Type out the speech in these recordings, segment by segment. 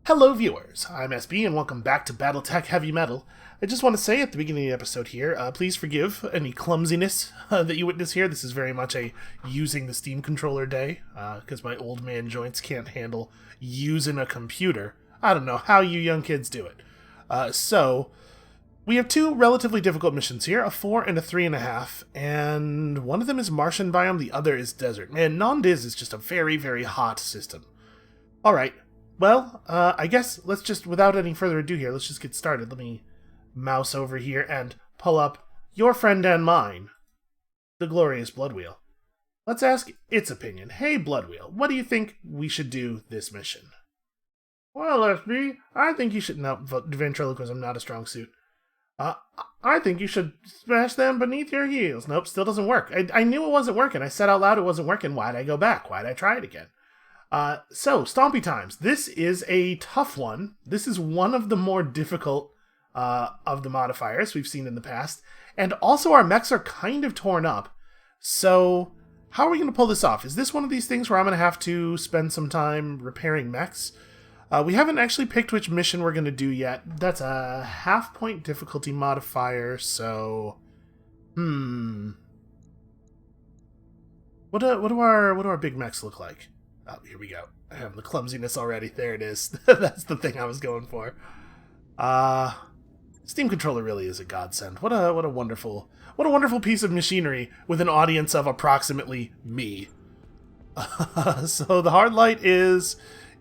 Hello viewers, I'm SB and welcome back to BattleTech Heavy Metal. I just want to say at the beginning of the episode here, please forgive any clumsiness that you witness here. This is very much a using the Steam controller day, because my old man joints can't handle using a computer. I don't know how you young kids do it. So, we have two relatively difficult missions here, a 4 and a 3.5, and one of them is Martian biome, the other is desert. Man, non-Diz is just a very, very hot system. Alright. Well, I guess let's just, without any further ado here, let's just get started. Let me mouse over here and pull up your friend and mine, the glorious Bloodwheel. Let's ask its opinion. Hey, Bloodwheel, what do you think we should do this mission? Well, SB, I think you should... No, ventriloquism, not a strong suit. I think you should smash them beneath your heels. Nope, still doesn't work. I knew it wasn't working. I said out loud it wasn't working. Why'd I go back? Why'd I try it again? So, Stompy Times. This is a tough one. This is one of the more difficult of the modifiers we've seen in the past. And also our mechs are kind of torn up. So, how are we going to pull this off? Is this one of these things where I'm going to have to spend some time repairing mechs? We haven't actually picked which mission we're going to do yet. That's a half-point difficulty modifier, so... What do our big mechs look like? Oh, here we go. I have the clumsiness already. There it is. That's the thing I was going for. Steam controller really is a godsend. What a wonderful piece of machinery with an audience of approximately me. So the hard light is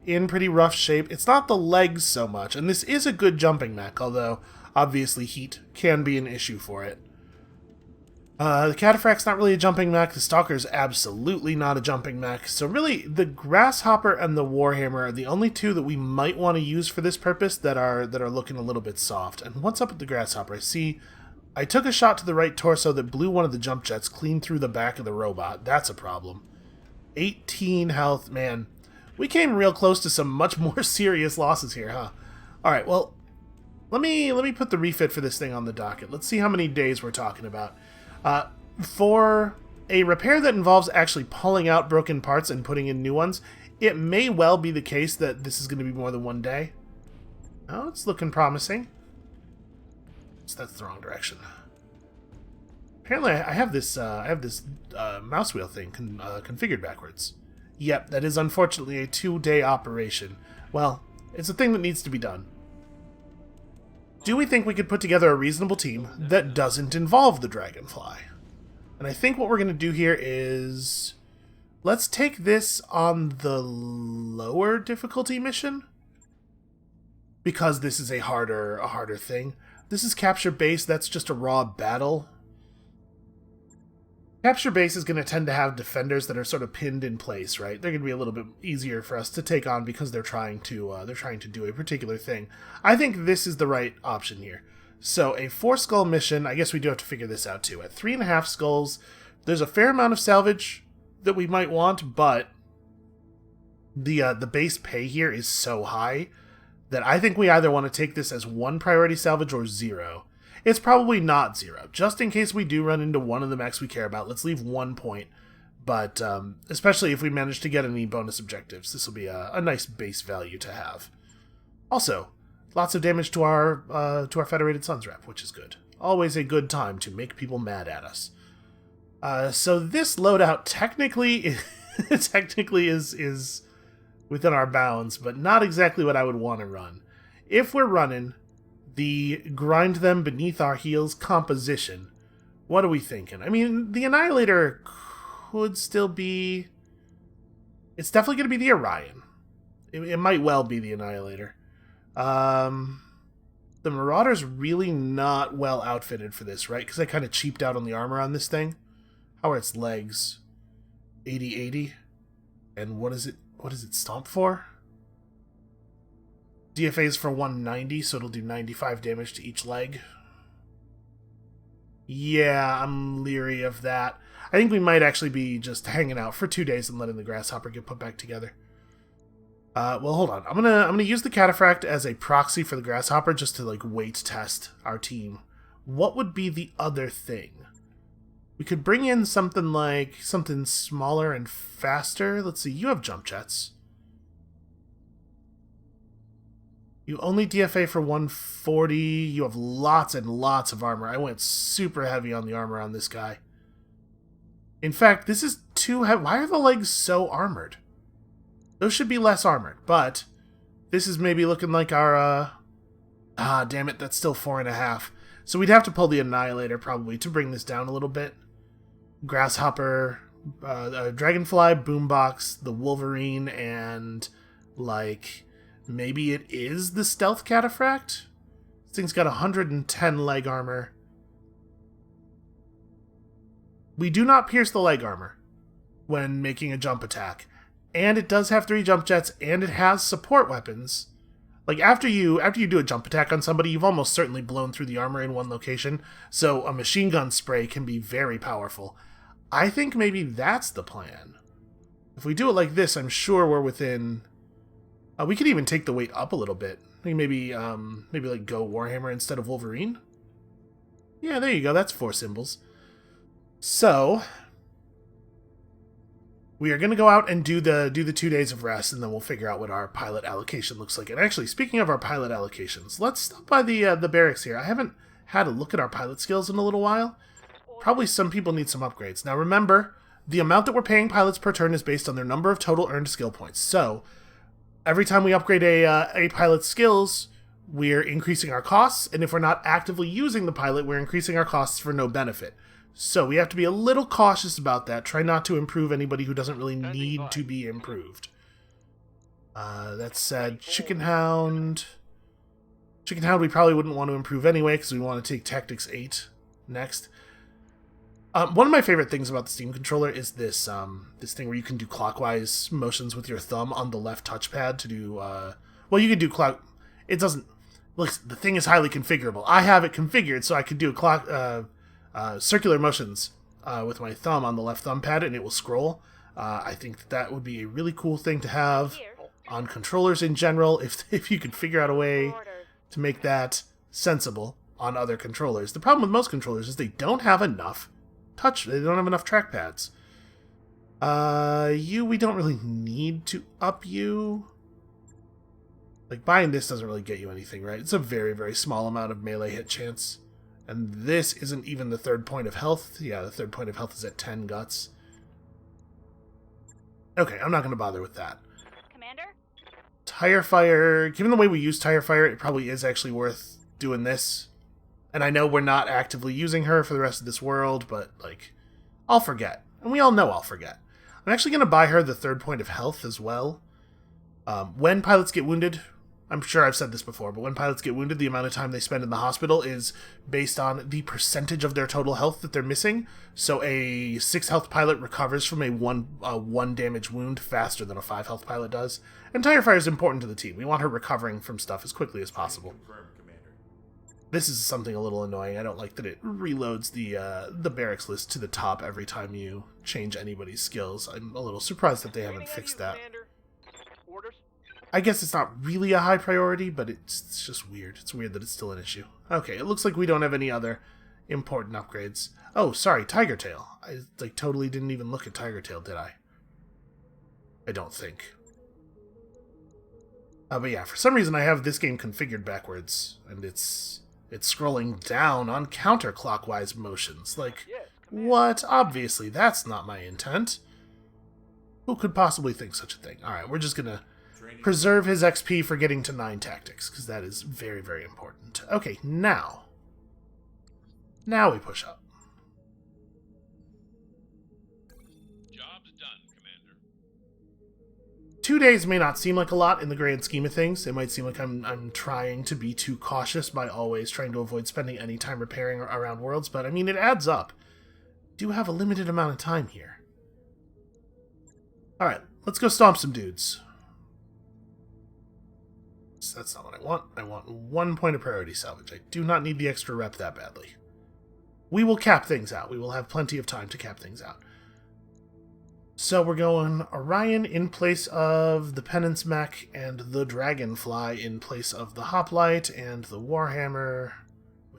in pretty rough shape. It's not the legs so much, and this is a good jumping mech, although obviously heat can be an issue for it. The Cataphract's not really a jumping mech, the Stalker's absolutely not a jumping mech, so really the Grasshopper and the Warhammer are the only two that we might want to use for this purpose that are looking a little bit soft. And what's up with the Grasshopper? I took a shot to the right torso that blew one of the jump jets clean through the back of the robot. That's a problem. 18 health, man. We came real close to some much more serious losses here, huh? Alright, well, let me put the refit for this thing on the docket. Let's see how many days we're talking about. For a repair that involves actually pulling out broken parts and putting in new ones, it may well be the case that this is going to be more than one day. Oh, it's looking promising. So that's the wrong direction. Apparently, I have this mouse wheel thing configured backwards. Yep, that is unfortunately a 2-day operation. Well, it's a thing that needs to be done. Do we think we could put together a reasonable team that doesn't involve the Dragonfly? And I think what we're going to do here is... let's take this on the lower difficulty mission. Because this is a harder thing. This is Capture Base, that's just a raw battle. Capture Base is going to tend to have defenders that are sort of pinned in place, right? They're going to be a little bit easier for us to take on because they're trying to do a particular thing. I think this is the right option here. So a 4-skull mission, I guess we do have to figure this out too. At 3.5 skulls, there's a fair amount of salvage that we might want, but the base pay here is so high that I think we either want to take this as 1 priority salvage or 0. It's probably not 0. Just in case we do run into one of the mechs we care about, let's leave 1 point. But especially if we manage to get any bonus objectives, this will be a nice base value to have. Also, lots of damage to our Federated Suns rep, which is good. Always a good time to make people mad at us. So this loadout technically is within our bounds, but not exactly what I would want to run. If we're running the grind them beneath our heels composition, what are we thinking? I mean, the Annihilator could still be... it's definitely going to be the Orion. It might well be the Annihilator. The Marauder's really not well outfitted for this, right? Because I kind of cheaped out on the armor on this thing. How are its legs? 80-80? And what is it stomp for? DFA is for 190, so it'll do 95 damage to each leg. Yeah, I'm leery of that. I think we might actually be just hanging out for 2 days and letting the Grasshopper get put back together. Well, hold on. I'm gonna use the Cataphract as a proxy for the Grasshopper just to weight test our team. What would be the other thing? We could bring in something smaller and faster. Let's see, you have jump jets. You only DFA for 140. You have lots and lots of armor. I went super heavy on the armor on this guy. In fact, this is too heavy. Why are the legs so armored? Those should be less armored, but this is maybe looking like our, damn it, that's still 4.5. So we'd have to pull the Annihilator probably to bring this down a little bit. Grasshopper, Dragonfly, Boombox, the Wolverine, and, like, maybe it is the Stealth Cataphract? This thing's got 110 leg armor. We do not pierce the leg armor when making a jump attack. And it does have 3 jump jets, and it has support weapons. Like, after you do a jump attack on somebody, you've almost certainly blown through the armor in one location, so a machine gun spray can be very powerful. I think maybe that's the plan. If we do it like this, I'm sure we're within... we could even take the weight up a little bit. I think maybe like go Warhammer instead of Wolverine. Yeah, there you go. That's 4 symbols. So we are going to go out and do the 2 days of rest, and then we'll figure out what our pilot allocation looks like. And actually, speaking of our pilot allocations, let's stop by the barracks here. I haven't had a look at our pilot skills in a little while. Probably some people need some upgrades. Now remember, the amount that we're paying pilots per turn is based on their number of total earned skill points. So every time we upgrade a pilot's skills, we're increasing our costs, and if we're not actively using the pilot, we're increasing our costs for no benefit. So we have to be a little cautious about that. Try not to improve anybody who doesn't really need to be improved. That said, Chicken Hound... Chicken Hound we probably wouldn't want to improve anyway, because we want to take Tactics 8 next. One of my favorite things about the Steam controller is this this thing where you can do clockwise motions with your thumb on the left touchpad to do, well, you can do it doesn't, look, the thing is highly configurable. I have it configured so I could do circular motions with my thumb on the left thumb pad, and it will scroll. I think that would be a really cool thing to have on controllers in general, if you could figure out a way to make that sensible on other controllers. The problem with most controllers is they don't have enough they don't have enough trackpads. We don't really need to up you. Like, buying this doesn't really get you anything, right? It's a very, very small amount of melee hit chance. And this isn't even the 3rd point of health. Yeah, the 3rd point of health is at 10 guts. Okay, I'm not going to bother with that. Commander? Tire fire. Given the way we use tire fire, it probably is actually worth doing this. And I know we're not actively using her for the rest of this world, but, like, I'll forget. And we all know I'll forget. I'm actually going to buy her the 3rd point of health as well. When pilots get wounded, I'm sure I've said this before, but when pilots get wounded, the amount of time they spend in the hospital is based on the percentage of their total health that they're missing. So a 6 health pilot recovers from a 1 damage wound faster than a 5 health pilot does. And tire fire is important to the team. We want her recovering from stuff as quickly as possible. This is something a little annoying. I don't like that it reloads the barracks list to the top every time you change anybody's skills. I'm a little surprised that they haven't fixed that. I guess it's not really a high priority, but it's just weird. It's weird that it's still an issue. Okay, it looks like we don't have any other important upgrades. Oh, sorry, Tiger Tail. I totally didn't even look at Tiger Tail, did I? I don't think. But yeah, for some reason I have this game configured backwards, and it's scrolling down on counterclockwise motions. Like, what? Obviously, that's not my intent. Who could possibly think such a thing? Alright, we're just gonna preserve his XP for getting to 9 tactics, because that is very, very important. Okay, now we push up. Job's done, Commander. 2 days may not seem like a lot in the grand scheme of things. It might seem like I'm trying to be too cautious by always trying to avoid spending any time repairing around worlds, but I mean, it adds up. Do have a limited amount of time here. Alright, let's go stomp some dudes. That's not what I want. I want 1 point of priority salvage. I do not need the extra rep that badly. We will cap things out. We will have plenty of time to cap things out. So we're going Orion in place of the Penance Mech, and the Dragonfly in place of the Hoplite and the Warhammer,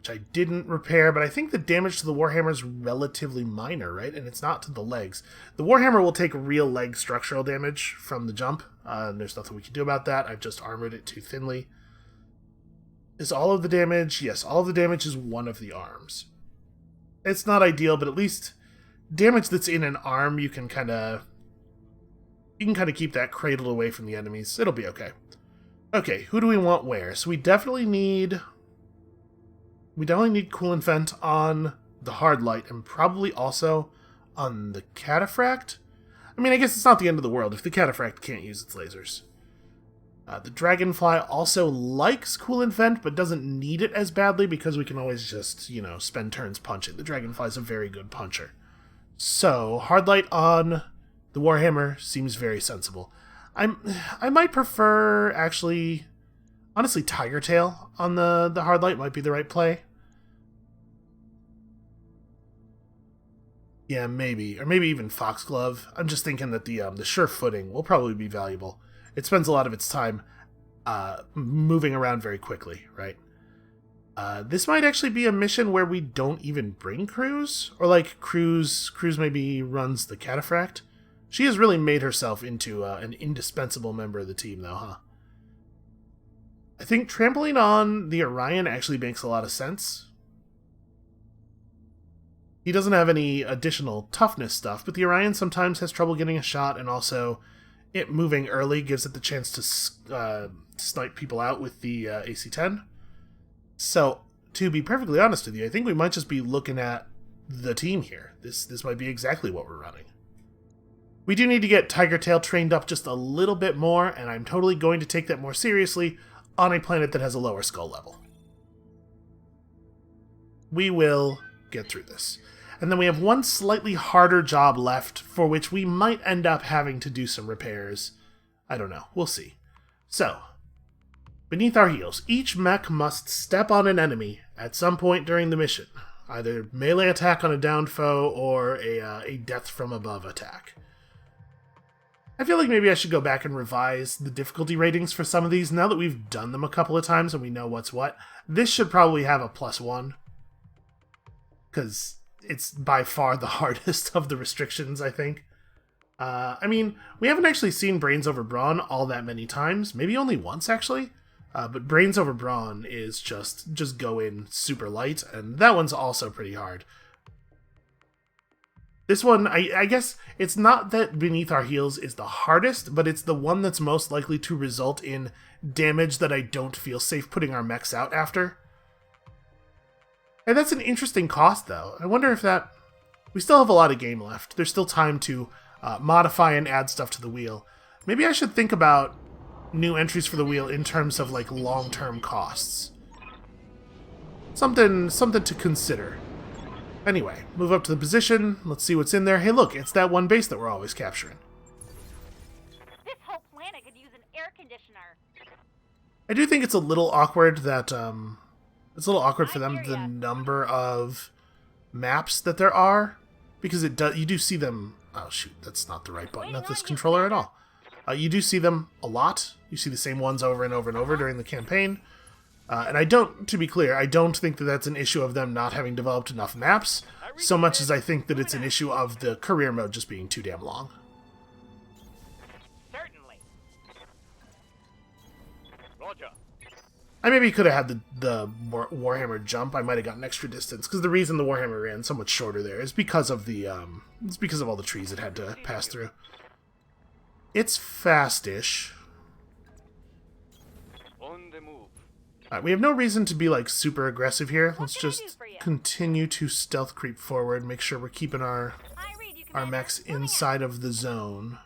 which I didn't repair, but I think the damage to the Warhammer is relatively minor, right? And it's not to the legs. The Warhammer will take real leg structural damage from the jump. There's nothing we can do about that. I've just armored it too thinly. Is all of the damage? Yes, all of the damage is one of the arms. It's not ideal, but at least damage that's in an arm, you can kind of keep that cradled away from the enemies. It'll be okay. Okay, who do we want where? So we definitely need Cool Vent on the Hard Light, and probably also on the Cataphract. I mean, I guess it's not the end of the world if the Cataphract can't use its lasers. The Dragonfly also likes Cool Vent, but doesn't need it as badly because we can always just, spend turns punching. The Dragonfly's a very good puncher. So, Hard Light on the Warhammer seems very sensible. I might prefer, actually, honestly, Tiger Tail on the Hard Light might be the right play. Yeah, maybe. Or maybe even Foxglove. I'm just thinking that the Sure Footing will probably be valuable. It spends a lot of its time moving around very quickly, right? This might actually be a mission where we don't even bring Cruz. Or like Cruz maybe runs the Cataphract. She has really made herself into an indispensable member of the team, though, huh? I think trampling on the Orion actually makes a lot of sense. He doesn't have any additional toughness stuff, but the Orion sometimes has trouble getting a shot, and also it moving early gives it the chance to snipe people out with the AC-10. So, to be perfectly honest with you, I think we might just be looking at the team here. This might be exactly what we're running. We do need to get Tiger Tail trained up just a little bit more, and I'm totally going to take that more seriously on a planet that has a lower skull level. We will get through this. And then we have one slightly harder job left, for which we might end up having to do some repairs. I don't know. We'll see. So, beneath our heels, each mech must step on an enemy at some point during the mission. Either melee attack on a downed foe, or a death from above attack. I feel like maybe I should go back and revise the difficulty ratings for some of these. Now that we've done them a couple of times and we know what's what, this should probably have a +1. Because it's by far the hardest of the restrictions, I think. I mean, we haven't actually seen Brains over Brawn all that many times. Maybe only once, actually. But Brains over Brawn is just go in super light, and that one's also pretty hard. This one, I guess, it's not that Beneath Our Heels is the hardest, but it's the one that's most likely to result in damage that I don't feel safe putting our mechs out after. And that's an interesting cost, though. I wonder if that... We still have a lot of game left. There's still time to modify and add stuff to the wheel. Maybe I should think about new entries for the wheel in terms of, like, long-term costs. Something to consider. Anyway, move up to the position. Let's see what's in there. Hey, look, it's that one base that we're always capturing. This whole planet could use an air conditioner. I do think it's a little awkward that, it's a little awkward for them, the number of maps that there are, because you do see them... Oh, shoot, that's not the right button at this controller at all. You do see them a lot. You see the same ones over and over and over during the campaign. And to be clear, I don't think that that's an issue of them not having developed enough maps, so much as I think that it's an issue of the career mode just being too damn long. Certainly. Roger. I maybe could have had the Warhammer jump. I might have gotten extra distance, because the reason the Warhammer ran so much shorter there is because of it's because of all the trees it had to pass through. It's fast-ish. On the move. We have no reason to be, like, super aggressive here. Let's just continue to stealth creep forward, make sure we're keeping our mechs inside of the zone.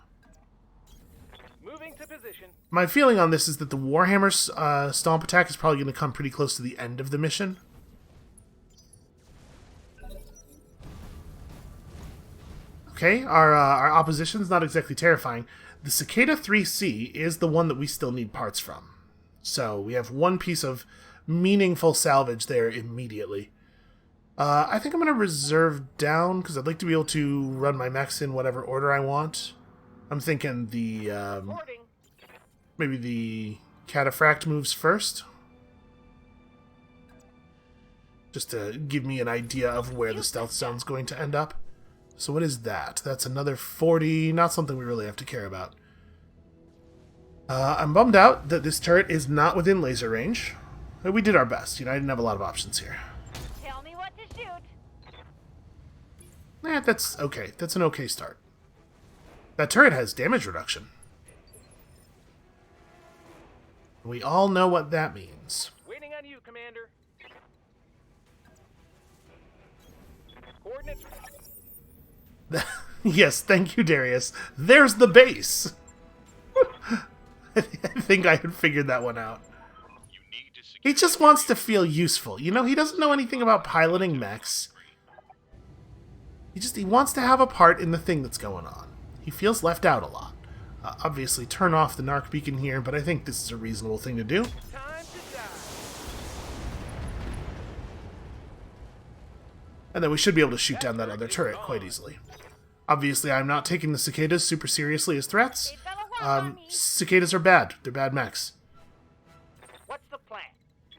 Moving to position. My feeling on this is that the Warhammer's stomp attack is probably going to come pretty close to the end of the mission. Okay, our opposition's not exactly terrifying. The Cicada 3C is the one that we still need parts from. So we have one piece of meaningful salvage there immediately. I think I'm going to reserve down, because I'd like to be able to run my mechs in whatever order I want. I'm thinking maybe the Cataphract moves first. Just to give me an idea of where the stealth zone's going to end up. So what is that? That's another 40, not something we really have to care about. I'm bummed out that this turret is not within laser range. We did our best. You know, I didn't have a lot of options here. Tell me what to shoot. That's okay. That's an okay start. That turret has damage reduction. We all know what that means. Waiting on you, Commander. Coordinates. Yes, thank you, Darius. There's the base. I think I had figured that one out. You need to secure He just wants to feel useful. You know, he doesn't know anything about piloting mechs. He wants to have a part in the thing that's going on. He feels left out a lot. Obviously, turn off the narc beacon here, but I think this is a reasonable thing to do. Time to die. And then we should be able to shoot down that other turret quite easily. Obviously, I'm not taking the cicadas super seriously as threats. They fell around on me. Cicadas are bad. They're bad mechs. What's the plan?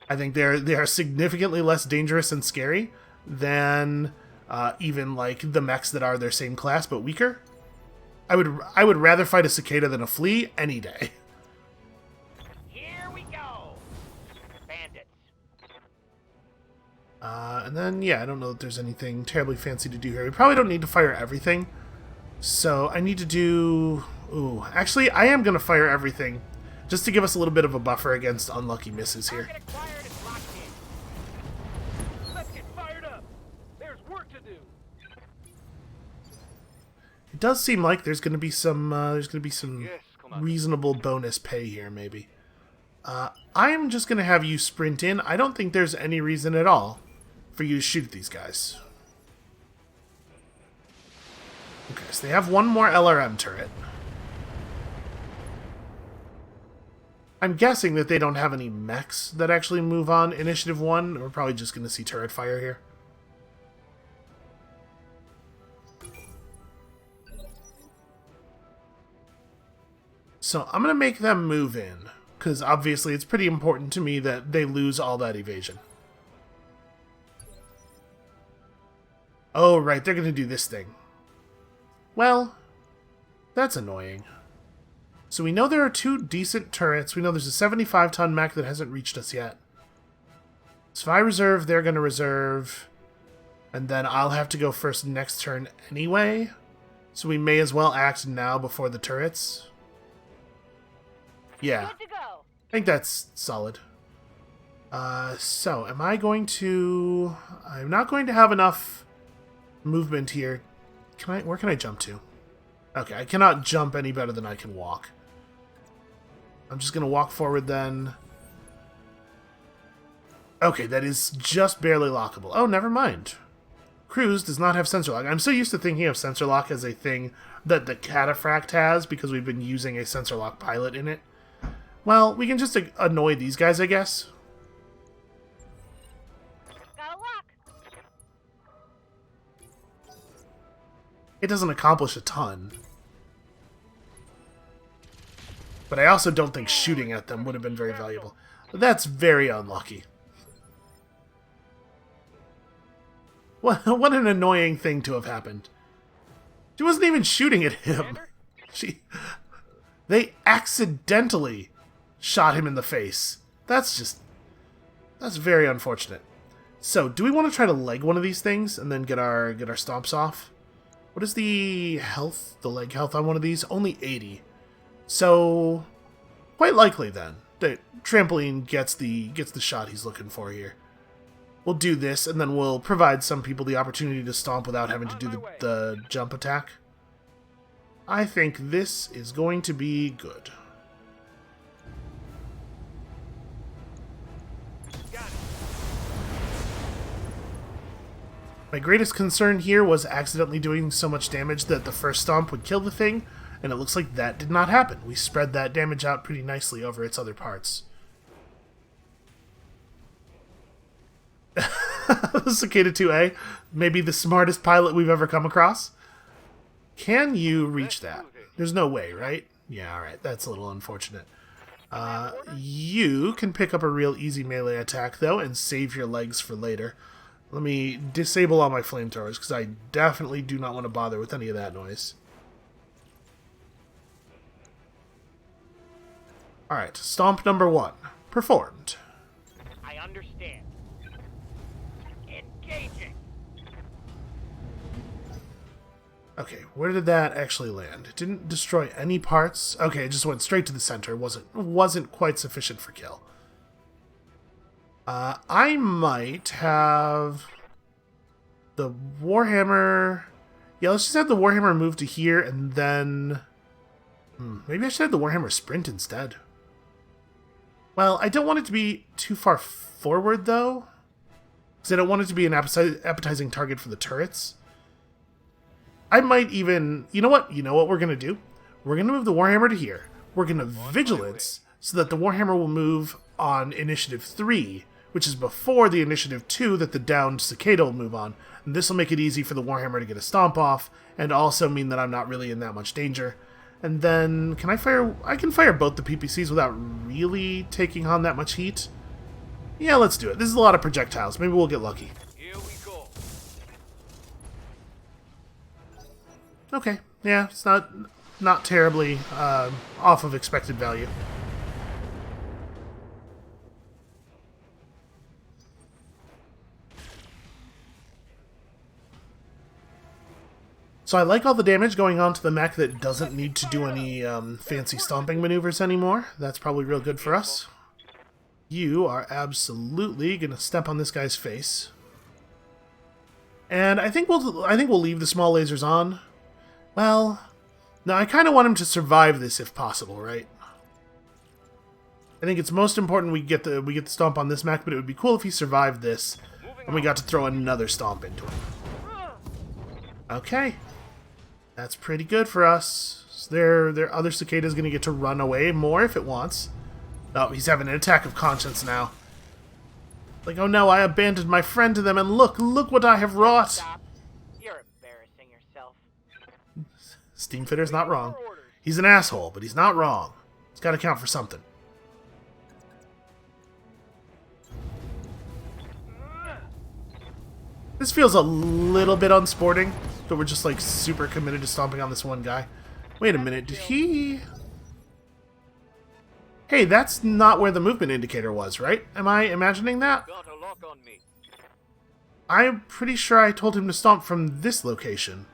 I think they are significantly less dangerous and scary than even like the mechs that are their same class but weaker. I would rather fight a cicada than a flea any day. Here we go. Bandits. And then, yeah, I don't know that there's anything terribly fancy to do here. We probably don't need to fire everything. So I need to do... Ooh, actually, I am going to fire everything just to give us a little bit of a buffer against unlucky misses here. Target acquired and locked in. Let's get fired up. There's work to do. It does seem like there's going to be some Yes, come on. reasonable bonus pay here, maybe. I'm just going to have you sprint in. I don't think there's any reason at all for you to shoot these guys. Okay, so they have one more LRM turret. I'm guessing that they don't have any mechs that actually move on Initiative 1. We're probably just going to see turret fire here. So I'm going to make them move in, because obviously it's pretty important to me that they lose all that evasion. Oh, right, they're going to do this thing. Well, that's annoying. So we know there are two decent turrets. We know there's a 75-ton mech that hasn't reached us yet. So if I reserve, they're going to reserve. And then I'll have to go first next turn anyway. So we may as well act now before the turrets. Yeah, Good to go. I think that's solid. So am I going to... I'm not going to have enough movement here. Where can I jump to? Okay, I cannot jump any better than I can walk. I'm just going to walk forward then. Okay, that is just barely lockable. Oh, never mind. Cruise does not have sensor lock. I'm so used to thinking of sensor lock as a thing that the Cataphract has because we've been using a sensor lock pilot in it. Well, we can just annoy these guys, I guess. Got a lock. It doesn't accomplish a ton. But I also don't think shooting at them would have been very valuable. That's very unlucky. What an annoying thing to have happened. She wasn't even shooting at him. They accidentally shot him in the face. That's very unfortunate. So, do we want to try to leg one of these things and then get our stomps off? What is the health, the leg health on one of these? Only 80. So, quite likely then that Trampoline gets the shot he's looking for here. We'll do this, and then we'll provide some people the opportunity to stomp without having to do the jump attack. I think this is going to be good. Got it. My greatest concern here was accidentally doing so much damage that the first stomp would kill the thing, and it looks like that did not happen. We spread that damage out pretty nicely over its other parts. The Cicada 2A, maybe the smartest pilot we've ever come across. Can you reach that? There's no way, right? Yeah, alright, that's a little unfortunate. You can pick up a real easy melee attack, though, and save your legs for later. Let me disable all my flamethrowers, because I definitely do not want to bother with any of that noise. Alright, stomp number 1. Performed. Aye, understand. Engaging. Okay, where did that actually land? It didn't destroy any parts. Okay, it just went straight to the center. Wasn't quite sufficient for kill. I might have the Warhammer... Yeah, let's just have the Warhammer move to here, and then... maybe I should have the Warhammer sprint instead. Well, I don't want it to be too far forward, though. Because I don't want it to be an appetizing target for the turrets. I might even... You know what? You know what we're going to do? We're going to move the Warhammer to here. We're going to Vigilance, so that the Warhammer will move on Initiative 3, which is before the Initiative 2 that the downed Cicada will move on. And this will make it easy for the Warhammer to get a stomp off, and also mean that I'm not really in that much danger. And then, can I fire... I can fire both the PPCs without really taking on that much heat. Yeah, let's do it. This is a lot of projectiles. Maybe we'll get lucky. Here we go. Okay, yeah, it's not terribly off of expected value. So I like all the damage going on to the mech that doesn't need to do any fancy stomping maneuvers anymore. That's probably real good for us. You are absolutely gonna step on this guy's face, and I think we'll leave the small lasers on. Well, no, I kind of want him to survive this if possible, right? I think it's most important we get the stomp on this mech, but it would be cool if he survived this, and we got to throw another stomp into him. Okay, that's pretty good for us. So their other Cicada's gonna get to run away more if it wants. Oh, he's having an attack of conscience now. Like, oh no, I abandoned my friend to them, and look what I have wrought. Stop. You're embarrassing yourself. Steamfitter's not wrong. He's an asshole, but he's not wrong. It's got to count for something. This feels a little bit unsporting, but we're just like super committed to stomping on this one guy. Wait a minute, did he... Hey, that's not where the movement indicator was, right? Am I imagining that? Got a lock on me. I'm pretty sure I told him to stomp from this location.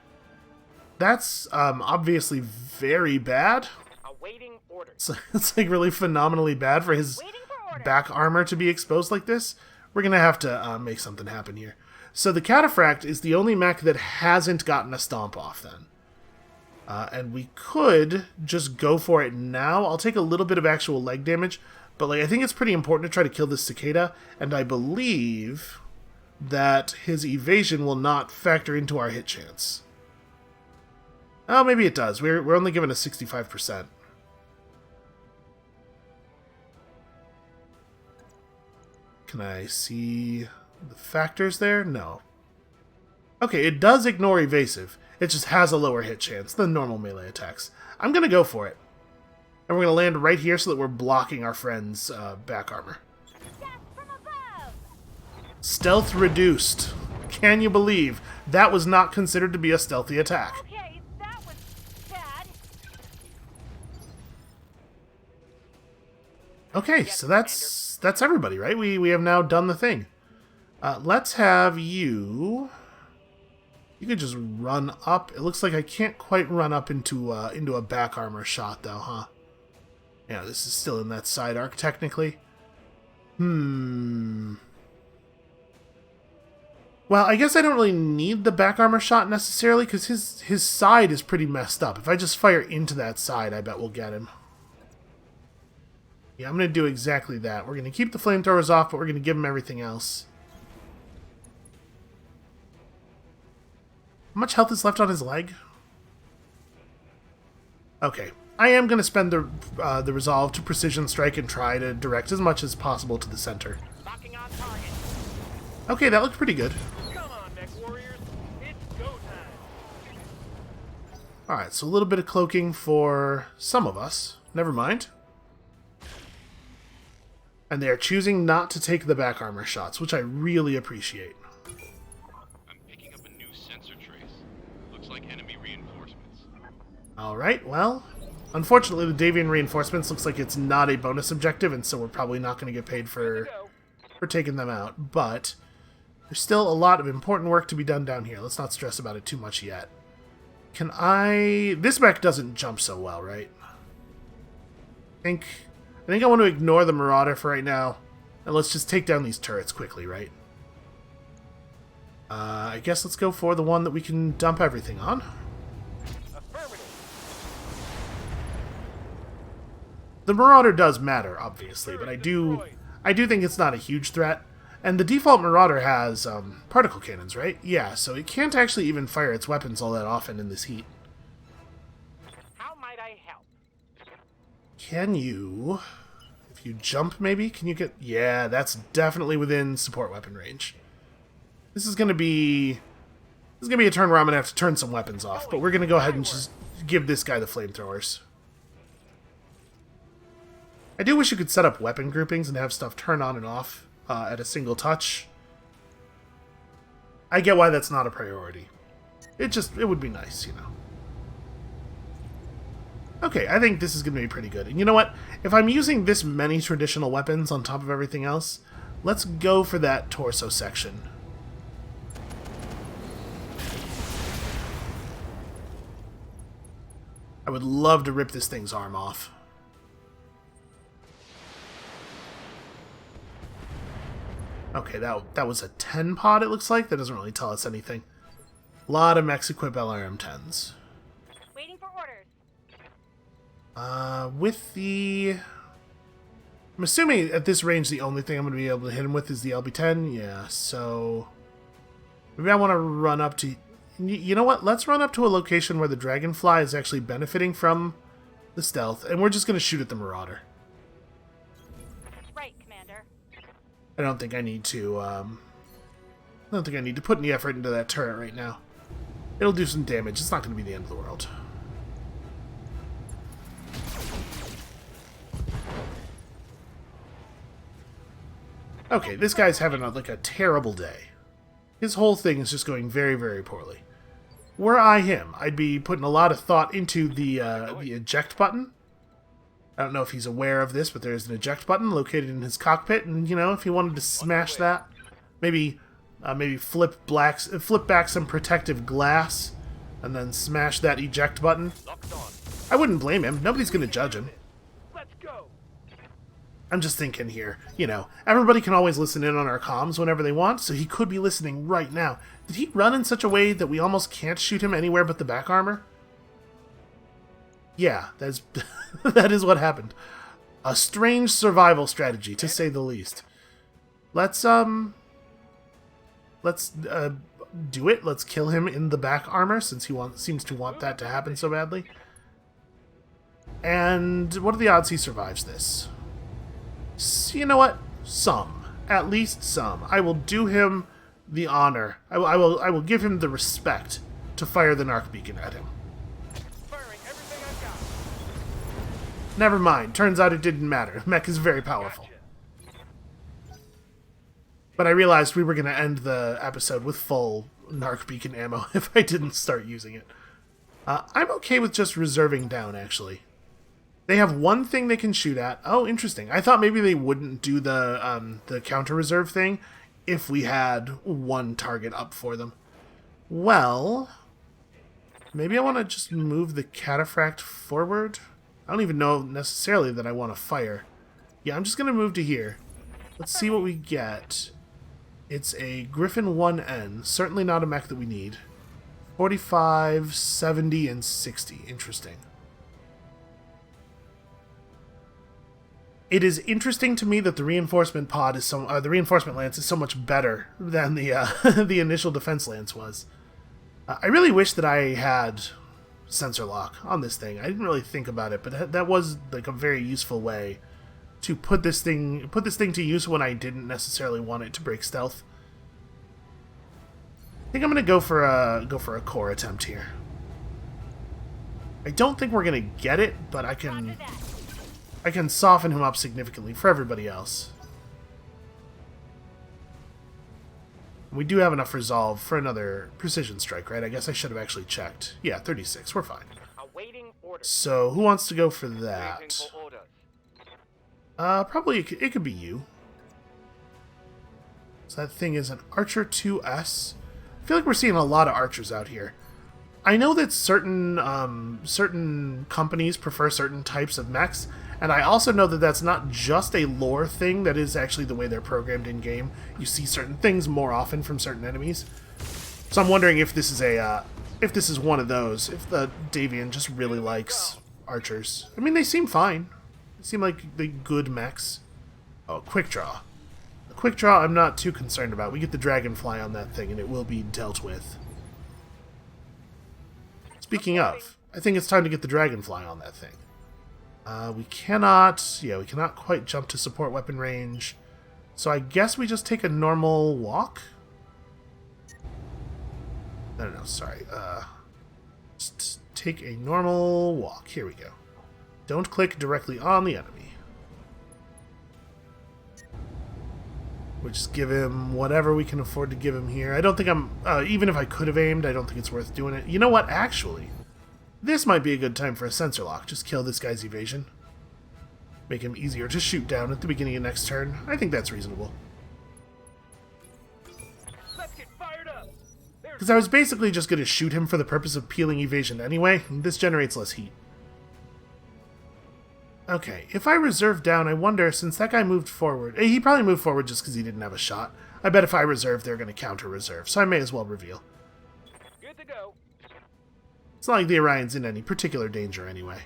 That's obviously very bad. Awaiting orders. So it's like really phenomenally bad for his Waiting for orders. back armor to be exposed like this. We're gonna have to make something happen here. So the Cataphract is the only mech that hasn't gotten a stomp off then. And we could just go for it now. I'll take a little bit of actual leg damage, but like I think it's pretty important to try to kill this Cicada, and I believe that his evasion will not factor into our hit chance. Oh, maybe it does. We're only given a 65%. Can I see the factors there? No. Okay, it does ignore evasive. It just has a lower hit chance than normal melee attacks. I'm going to go for it. And we're going to land right here so that we're blocking our friend's back armor. Death from above. Stealth reduced. Can you believe that was not considered to be a stealthy attack? Okay, that was bad. Okay, so that's everybody, right? We have now done the thing. Let's have you... You could just run up. It looks like I can't quite run up into a back armor shot, though, huh? Yeah, this is still in that side arc, technically. Well, I guess I don't really need the back armor shot necessarily, because his side is pretty messed up. If I just fire into that side, I bet we'll get him. Yeah, I'm going to do exactly that. We're going to keep the flamethrowers off, but we're going to give him everything else. How much health is left on his leg? Okay. I am going to spend the resolve to precision strike and try to direct as much as possible to the center. Locking on target. Okay, that looked pretty good. Come on, mech warriors. It's go time. Alright, so a little bit of cloaking for some of us. Never mind. And they are choosing not to take the back armor shots, which I really appreciate. I'm picking up a new sensor trace. Looks like enemy reinforcements. Alright, well, unfortunately the Davian reinforcements looks like it's not a bonus objective, and so we're probably not going to get paid for for taking them out, but there's still a lot of important work to be done down here. Let's not stress about it too much yet. Can I... This mech doesn't jump so well, right? I think I want to ignore the Marauder for right now, and let's just take down these turrets quickly, right? I guess let's go for the one that we can dump everything on. The Marauder does matter, obviously, but I do think it's not a huge threat. And the default Marauder has particle cannons, right? Yeah, so it can't actually even fire its weapons all that often in this heat. How might I help? Can you... If you jump, maybe? Can you get... Yeah, that's definitely within support weapon range. This is going to be a turn where I'm going to have to turn some weapons off, but we're going to go ahead and just give this guy the flamethrowers. I do wish you could set up weapon groupings and have stuff turn on and off at a single touch. I get why that's not a priority. It would be nice, you know. Okay, I think this is going to be pretty good. And you know what? If I'm using this many traditional weapons on top of everything else, let's go for that torso section. I would love to rip this thing's arm off. Okay, that was a 10 pod, it looks like. That doesn't really tell us anything. A lot of mechs equip LRM-10s. Waiting for orders. With the... I'm assuming at this range the only thing I'm going to be able to hit him with is the LB-10. Yeah, so... Maybe I want to run up to... You know what? Let's run up to a location where the Dragonfly is actually benefiting from the stealth, and we're just going to shoot at the Marauder. Right, Commander. I don't think I need to put any effort into that turret right now. It'll do some damage. It's not going to be the end of the world. Okay, this guy's having a terrible day. His whole thing is just going very, very poorly. Were I him, I'd be putting a lot of thought into the eject button. I don't know if he's aware of this, but there's an eject button located in his cockpit, and you know, if he wanted to smash that, maybe flip back some protective glass, and then smash that eject button. I wouldn't blame him. Nobody's going to judge him. Let's go. I'm just thinking here, you know, everybody can always listen in on our comms whenever they want, so he could be listening right now. Did he run in such a way that we almost can't shoot him anywhere but the back armor? Yeah, that is what happened. A strange survival strategy, to say the least. Let's do it. Let's kill him in the back armor, since he seems to want that to happen so badly. And what are the odds he survives this? You know what? Some. At least some. I will do him the honor. I will give him the respect to fire the narc beacon at him. Firing everything I've got. Never mind. Turns out it didn't matter. Mech is very powerful. Gotcha. But I realized we were going to end the episode with full narc beacon ammo if I didn't start using it. I'm okay with just reserving down, actually. They have one thing they can shoot at. Oh, interesting. I thought maybe they wouldn't do the counter reserve thing if we had one target up for them. Well, maybe I want to just move the cataphract forward. I don't even know necessarily that I want to fire. Yeah, I'm just going to move to here. Let's see what we get. It's a Griffin 1N. Certainly not a mech that we need. 45, 70, and 60. Interesting. It is interesting to me that the reinforcement pod is the reinforcement lance is so much better than the the initial defense lance was. I really wish that I had sensor lock on this thing. I didn't really think about it, but that was like a very useful way to put this thing to use when I didn't necessarily want it to break stealth. I think I'm gonna go for a core attempt here. I don't think we're gonna get it, but I can soften him up significantly for everybody else. We do have enough resolve for another precision strike, right? I guess I should have actually checked. Yeah, 36. We're fine. Awaiting orders. So, who wants to go for Waiting that? for orders. Probably it could be you. So that thing is an Archer 2S. I feel like we're seeing a lot of Archers out here. I know that certain companies prefer certain types of mechs, and I also know that that's not just a lore thing, that is actually the way they're programmed in-game. You see certain things more often from certain enemies. So I'm wondering if this is one of those, if the Davian just really likes Archers. I mean, they seem fine. They seem like the good mechs. Oh, quick draw. A quick draw I'm not too concerned about. We get the Dragonfly on that thing, and it will be dealt with. Speaking of, I think it's time to get the Dragonfly on that thing. We cannot quite jump to support weapon range. So I guess we just take a normal walk? No, sorry. Just take a normal walk. Here we go. Don't click directly on the enemy. We'll just give him whatever we can afford to give him here. I don't think even if I could have aimed, I don't think it's worth doing it. You know what, actually? This might be a good time for a sensor lock. Just kill this guy's evasion. Make him easier to shoot down at the beginning of next turn. I think that's reasonable. Let's get fired up. Because I was basically just going to shoot him for the purpose of peeling evasion anyway, and this generates less heat. Okay, if I reserve down, I wonder, since that guy moved forward... He probably moved forward just because he didn't have a shot. I bet if I reserve, they're going to counter-reserve, so I may as well reveal. Good to go. It's not like the Orion's in any particular danger anyway.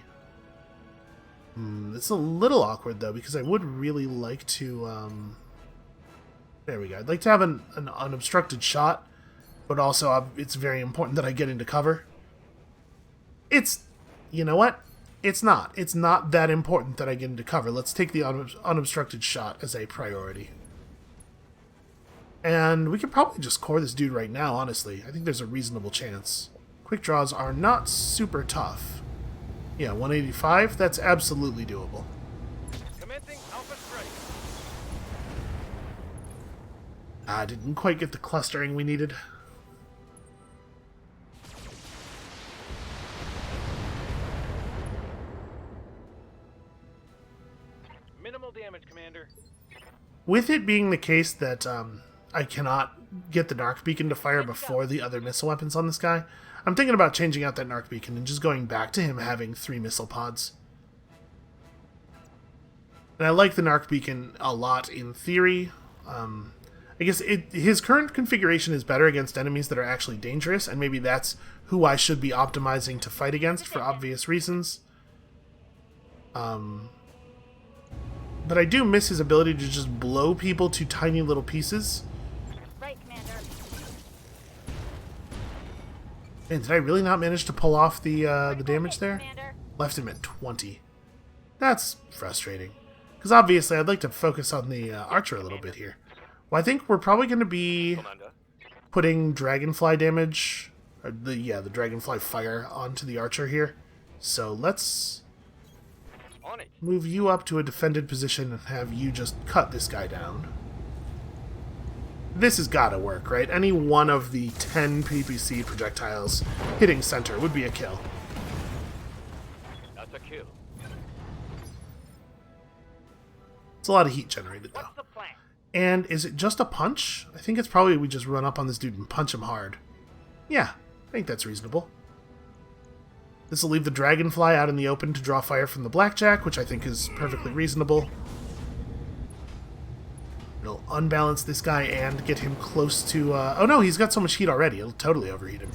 It's a little awkward, though, because I would really like to... There we go. I'd like to have an unobstructed shot, but also it's very important that I get into cover. You know what? It's not. It's not that important that I get into cover. Let's take the unobstructed shot as a priority. And we could probably just core this dude right now, honestly. I think there's a reasonable chance. Quick draws are not super tough. Yeah, 185, that's absolutely doable. Commencing Alpha Strike. I didn't quite get the clustering we needed. Minimal damage, Commander. With it being the case that I cannot get the Narc Beacon to fire before the other missile weapons on this guy, I'm thinking about changing out that Narc Beacon and just going back to him having 3 missile pods. And I like the Narc Beacon a lot in theory. I guess his current configuration is better against enemies that are actually dangerous, and maybe that's who I should be optimizing to fight against for obvious reasons. But I do miss his ability to just blow people to tiny little pieces. Right, Commander. Man, did I really not manage to pull off the damage there? Commander. Left him at 20. That's frustrating. Because obviously I'd like to focus on the Archer a little bit here. Well, I think we're probably going to be putting Dragonfly damage, or the Dragonfly fire onto the Archer here. So let's move you up to a defended position and have you just cut this guy down. This has got to work, right? Any one of the 10 PPC projectiles hitting center would be a kill. That's a kill. It's a lot of heat generated, though. What's the plan? And is it just a punch? I think it's probably we just run up on this dude and punch him hard. Yeah, I think that's reasonable. This will leave the Dragonfly out in the open to draw fire from the Blackjack, which I think is perfectly reasonable. It'll unbalance this guy and get him close to... oh no, he's got so much heat already. It'll totally overheat him.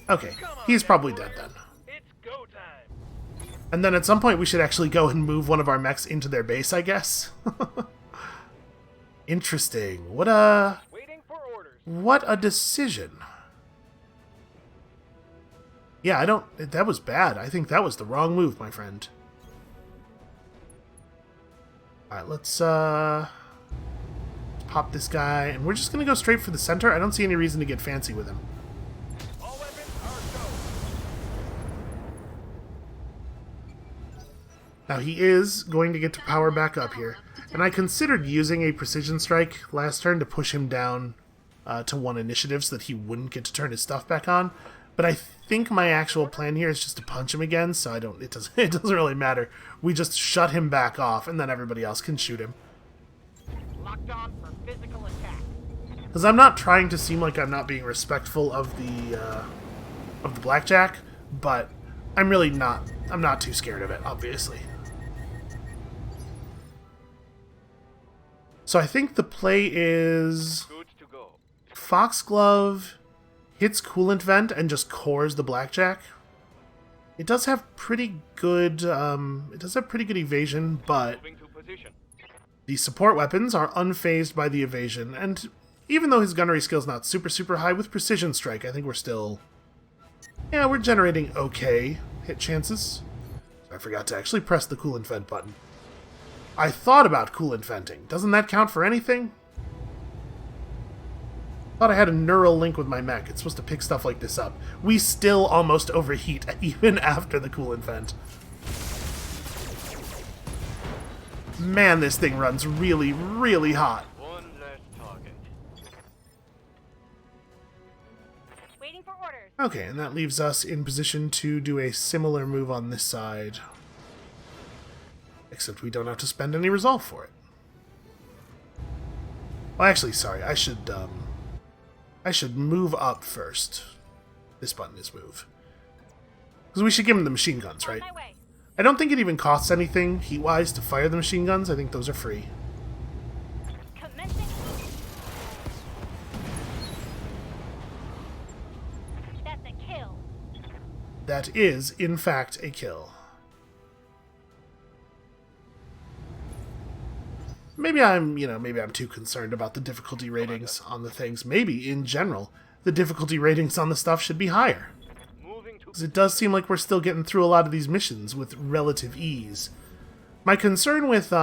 Okay, he's probably dead then. It's go time. And then at some point we should actually go and move one of our mechs into their base, I guess. Interesting. What a decision. Yeah, that was bad. I think that was the wrong move, my friend. Alright, let's pop this guy, and we're just gonna go straight for the center. I don't see any reason to get fancy with him. All weapons are go. Now he is going to get to power back up here, and I considered using a precision strike last turn to push him down to 1 initiative so that he wouldn't get to turn his stuff back on, But I think my actual plan here is just to punch him again, so it doesn't really matter. We just shut him back off, and then everybody else can shoot him. Locked on for physical attack. Because I'm not trying to seem like I'm not being respectful of the blackjack, but I'm really not. I'm not too scared of it, obviously. So I think the play is Good to go. Foxglove hits coolant vent and just cores the blackjack. It does have pretty good. Evasion, but Moving to position. the support weapons are unfazed by the evasion, and even though his gunnery skill's not super high, with precision strike, I think we're still... Yeah, we're generating okay hit chances. I forgot to actually press the coolant vent button. I thought about coolant venting. Doesn't that count for anything? Thought I had a neural link with my mech. It's supposed to pick stuff like this up. We still almost overheat, even after the coolant vent. Man, this thing runs really hot. One less target. Waiting for orders. Okay, and that leaves us in position to do a similar move on this side. Except we don't have to spend any resolve for it. Well, actually, sorry, I should move up first. This button is move. Because we should give him the machine guns, On right? my way. I don't think it even costs anything, heat-wise, to fire the machine guns. I think those are free. Commencing. That's a kill. That is, in fact, a kill. Maybe I'm too concerned about the difficulty ratings on the things. Maybe, in general, the difficulty ratings on the stuff should be higher. Moving to Because it does seem like we're still getting through a lot of these missions with relative ease. My concern with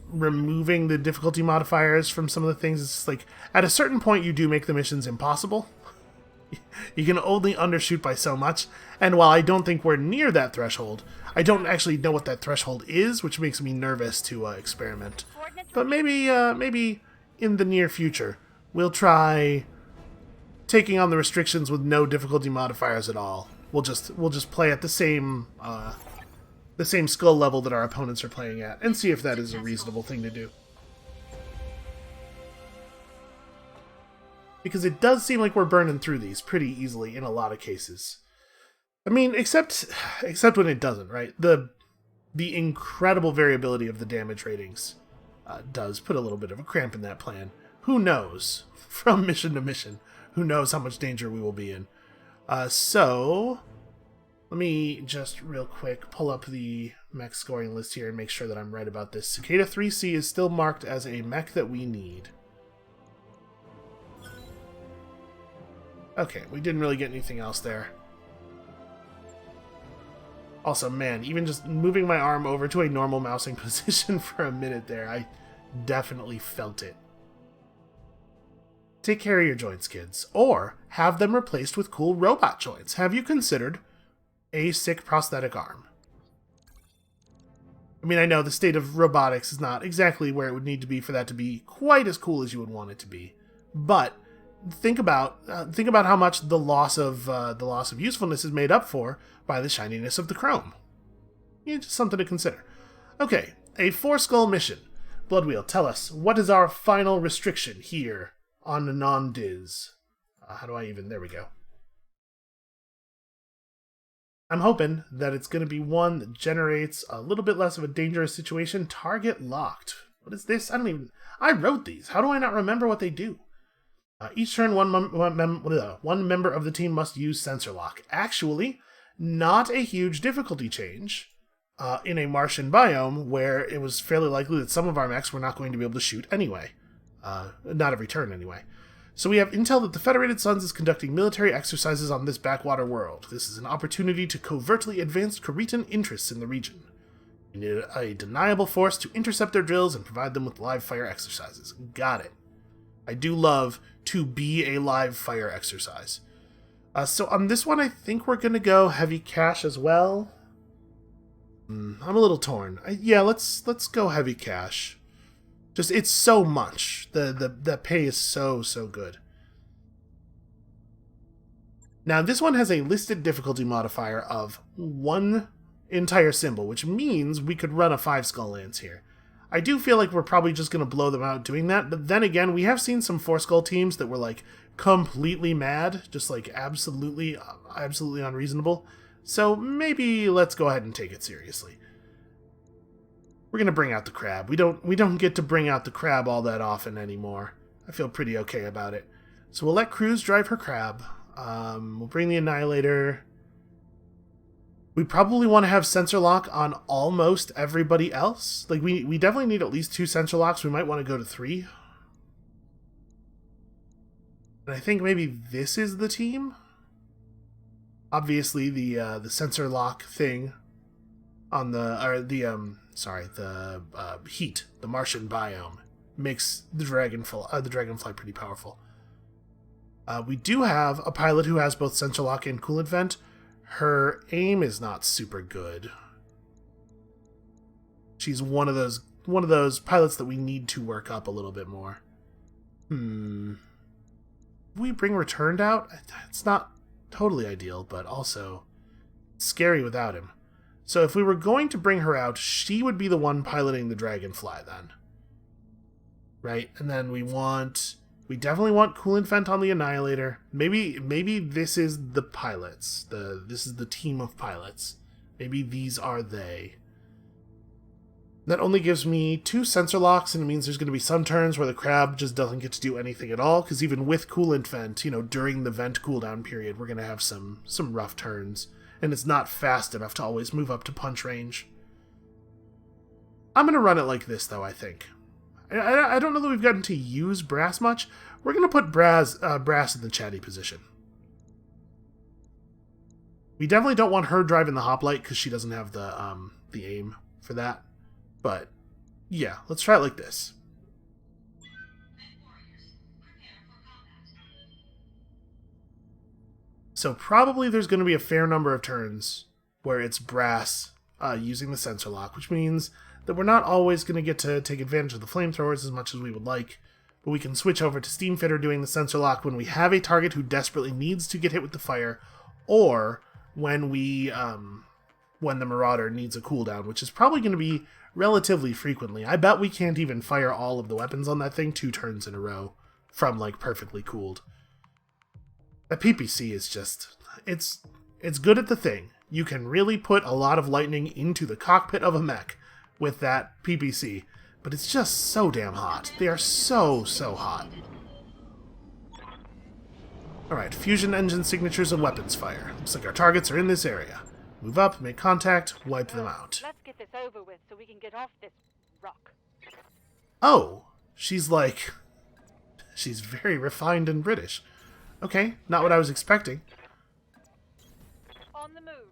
removing the difficulty modifiers from some of the things is just like, at a certain point you do make the missions impossible. You can only undershoot by so much, and while I don't think we're near that threshold, I don't actually know what that threshold is, which makes me nervous to experiment. But maybe in the near future, we'll try taking on the restrictions with no difficulty modifiers at all. We'll just play at the same skill level that our opponents are playing at, and see if that is a reasonable thing to do. Because it does seem like we're burning through these pretty easily in a lot of cases. I mean, except when it doesn't, right? The incredible variability of the damage ratings does put a little bit of a cramp in that plan. Who knows? From mission to mission, who knows how much danger we will be in. So, let me just real quick pull up the mech scoring list here and make sure that I'm right about this. Cicada 3C is still marked as a mech that we need. Okay, we didn't really get anything else there. Also, man, even just moving my arm over to a normal mousing position for a minute there, I definitely felt it. Take care of your joints, kids. Or have them replaced with cool robot joints. Have you considered a sick prosthetic arm? I mean, I know the state of robotics is not exactly where it would need to be for that to be quite as cool as you would want it to be, but think about how much the loss of usefulness is made up for by the shininess of the chrome. Yeah, just something to consider. Okay, a 4-skull mission. Bloodwheel, tell us, what is our final restriction here on non-diz? There we go. I'm hoping that it's going to be one that generates a little bit less of a dangerous situation. Target locked. What is this? I wrote these. How do I not remember what they do? Each turn, one member of the team must use sensor lock. Actually, not a huge difficulty change in a Martian biome where it was fairly likely that some of our mechs were not going to be able to shoot anyway. Not every turn, anyway. So we have intel that the Federated Suns is conducting military exercises on this backwater world. This is an opportunity to covertly advance Cretan interests in the region. We need a deniable force to intercept their drills and provide them with live fire exercises. Got it. I do love to be a live fire exercise. So on this one, I think we're going to go heavy cash as well. I'm a little torn. Yeah, let's go heavy cash. Just, it's so much. The pay is so good. Now, this one has a listed difficulty modifier of 1 entire symbol, which means we could run a 5 Skull Lance here. I do feel like we're probably just going to blow them out doing that, but then again, we have seen some 4 Skull teams that were, like, completely mad, just, like, absolutely unreasonable. So maybe let's go ahead and take it seriously. We're going to bring out the crab. We don't get to bring out the crab all that often anymore. I feel pretty okay about it. So we'll let Cruz drive her crab. We'll bring the Annihilator. We probably want to have sensor lock on almost everybody else. Like, we definitely need at least 2 sensor locks. We might want to go to 3. And I think maybe this is the team. Obviously, the sensor lock thing on the heat, the Martian biome, makes the dragonfly pretty powerful. We do have a pilot who has both sensor lock and coolant vent. Her aim is not super good. She's one of those pilots that we need to work up a little bit more. We bring Returned out? It's not totally ideal, but also scary without him. So if we were going to bring her out, she would be the one piloting the Dragonfly then. Right? And then we definitely want coolant vent on the Annihilator. Maybe this is the pilots. This is the team of pilots. Maybe these are they. That only gives me 2 sensor locks, and it means there's going to be some turns where the crab just doesn't get to do anything at all, because even with coolant vent, during the vent cooldown period, we're going to have some rough turns, and it's not fast enough to always move up to punch range. I'm going to run it like this, though, I think. I don't know that we've gotten to use Brass much. We're going to put Brass in the chatty position. We definitely don't want her driving the hoplite, because she doesn't have the aim for that. But, yeah, let's try it like this. So probably there's going to be a fair number of turns where it's Brass using the sensor lock, which means that we're not always going to get to take advantage of the flamethrowers as much as we would like, but we can switch over to Steamfitter doing the sensor lock when we have a target who desperately needs to get hit with the fire, or when when the Marauder needs a cooldown, which is probably going to be relatively frequently. I bet we can't even fire all of the weapons on that thing 2 turns in a row from, like, perfectly cooled. That PPC is just... It's good at the thing. You can really put a lot of lightning into the cockpit of a mech with that PPC, but it's just so damn hot. They are so hot. Alright, fusion engine signatures and weapons fire. Looks like our targets are in this area. Move up, make contact, wipe them out. Let's get this over with so we can get off this rock. Oh, she's very refined and British. Okay, not what I was expecting. On the move.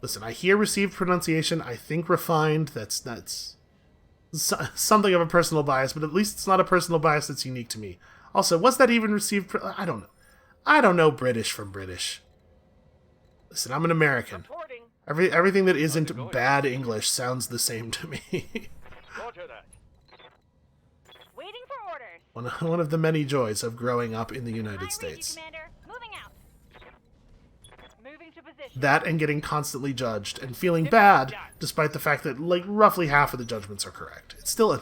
Listen, I hear received pronunciation. I think refined. That's something of a personal bias, but at least it's not a personal bias that's unique to me. Also, what's that even received? I don't know. I don't know British from British. Listen, I'm an American. Everything that isn't bad English sounds the same to me. Waiting for orders. One of the many joys of growing up in the United I States. read you, Commander. Moving out. Moving to position. That and getting constantly judged and feeling bad, despite the fact that, like, roughly half of the judgments are correct. It still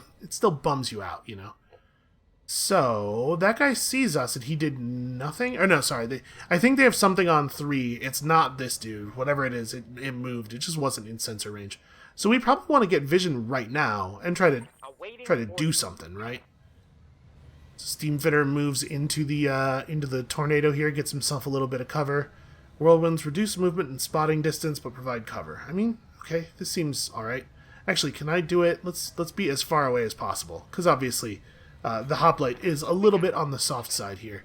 bums you out, So, that guy sees us and he did nothing? Or no, sorry, I think they have something on 3. It's not this dude. Whatever it is, it moved. It just wasn't in sensor range. So we probably want to get vision right now and try to do something, right? Steamfitter moves into the tornado here, gets himself a little bit of cover. Whirlwinds reduce movement and spotting distance, but provide cover. I mean, okay, this seems alright. Actually, can I do it? Let's be as far away as possible, because obviously... the hoplite is a little bit on the soft side here.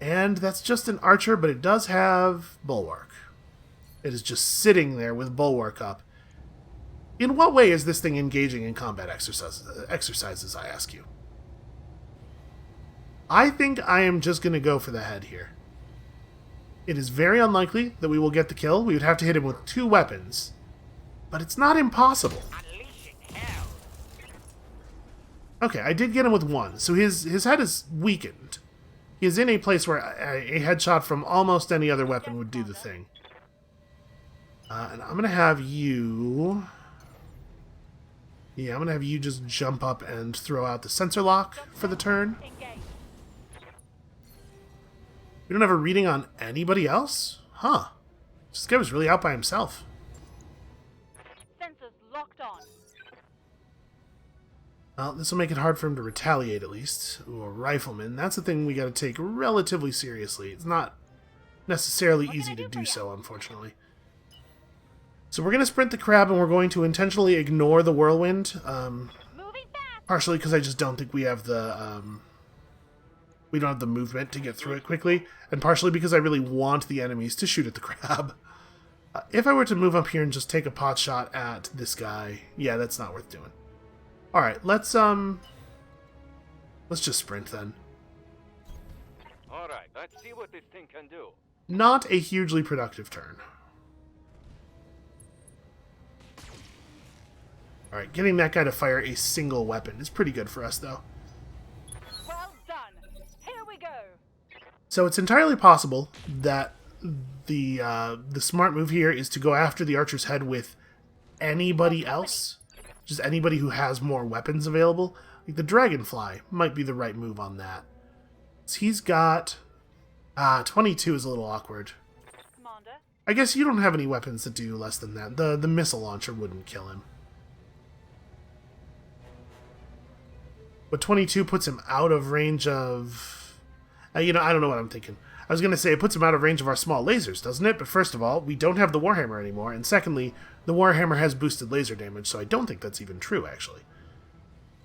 And that's just an archer, but it does have bulwark. It is just sitting there with bulwark up. In what way is this thing engaging in combat exercises, I ask you? I think I am just going to go for the head here. It is very unlikely that we will get the kill. We would have to hit him with 2 weapons. But it's not impossible. Okay, I did get him with 1, so his head is weakened. He is in a place where a headshot from almost any other weapon would do the thing. And I'm going to have you... Yeah, I'm going to have you just jump up and throw out the sensor lock for the turn. Engage. We don't have a reading on anybody else? Huh. This guy was really out by himself. Sensors locked on. Well, this will make it hard for him to retaliate, at least. Ooh, a rifleman. That's a thing we got to take relatively seriously. It's not necessarily easy to do so, unfortunately. So we're going to sprint the crab, and we're going to intentionally ignore the whirlwind. Moving fast. Partially because I just don't think we have the... we don't have the movement to get through it quickly. And partially because I really want the enemies to shoot at the crab. If I were to move up here and just take a pot shot at this guy... Yeah, that's not worth doing. Alright, let's just sprint then. All right, let's see what this thing can do. Not a hugely productive turn. Alright, getting that guy to fire a single weapon is pretty good for us, though. Well done. Here we go. So it's entirely possible that the smart move here is to go after the archer's head with anybody else. Just anybody who has more weapons available. Like the dragonfly might be the right move on that. So he's got... 22 is a little awkward. Commander. I guess you don't have any weapons that do less than that. The missile launcher wouldn't kill him. But 22 puts him out of range of... I don't know what I'm thinking. I was going to say it puts him out of range of our small lasers, doesn't it? But first of all, we don't have the Warhammer anymore. And secondly, the Warhammer has boosted laser damage, so I don't think that's even true, actually.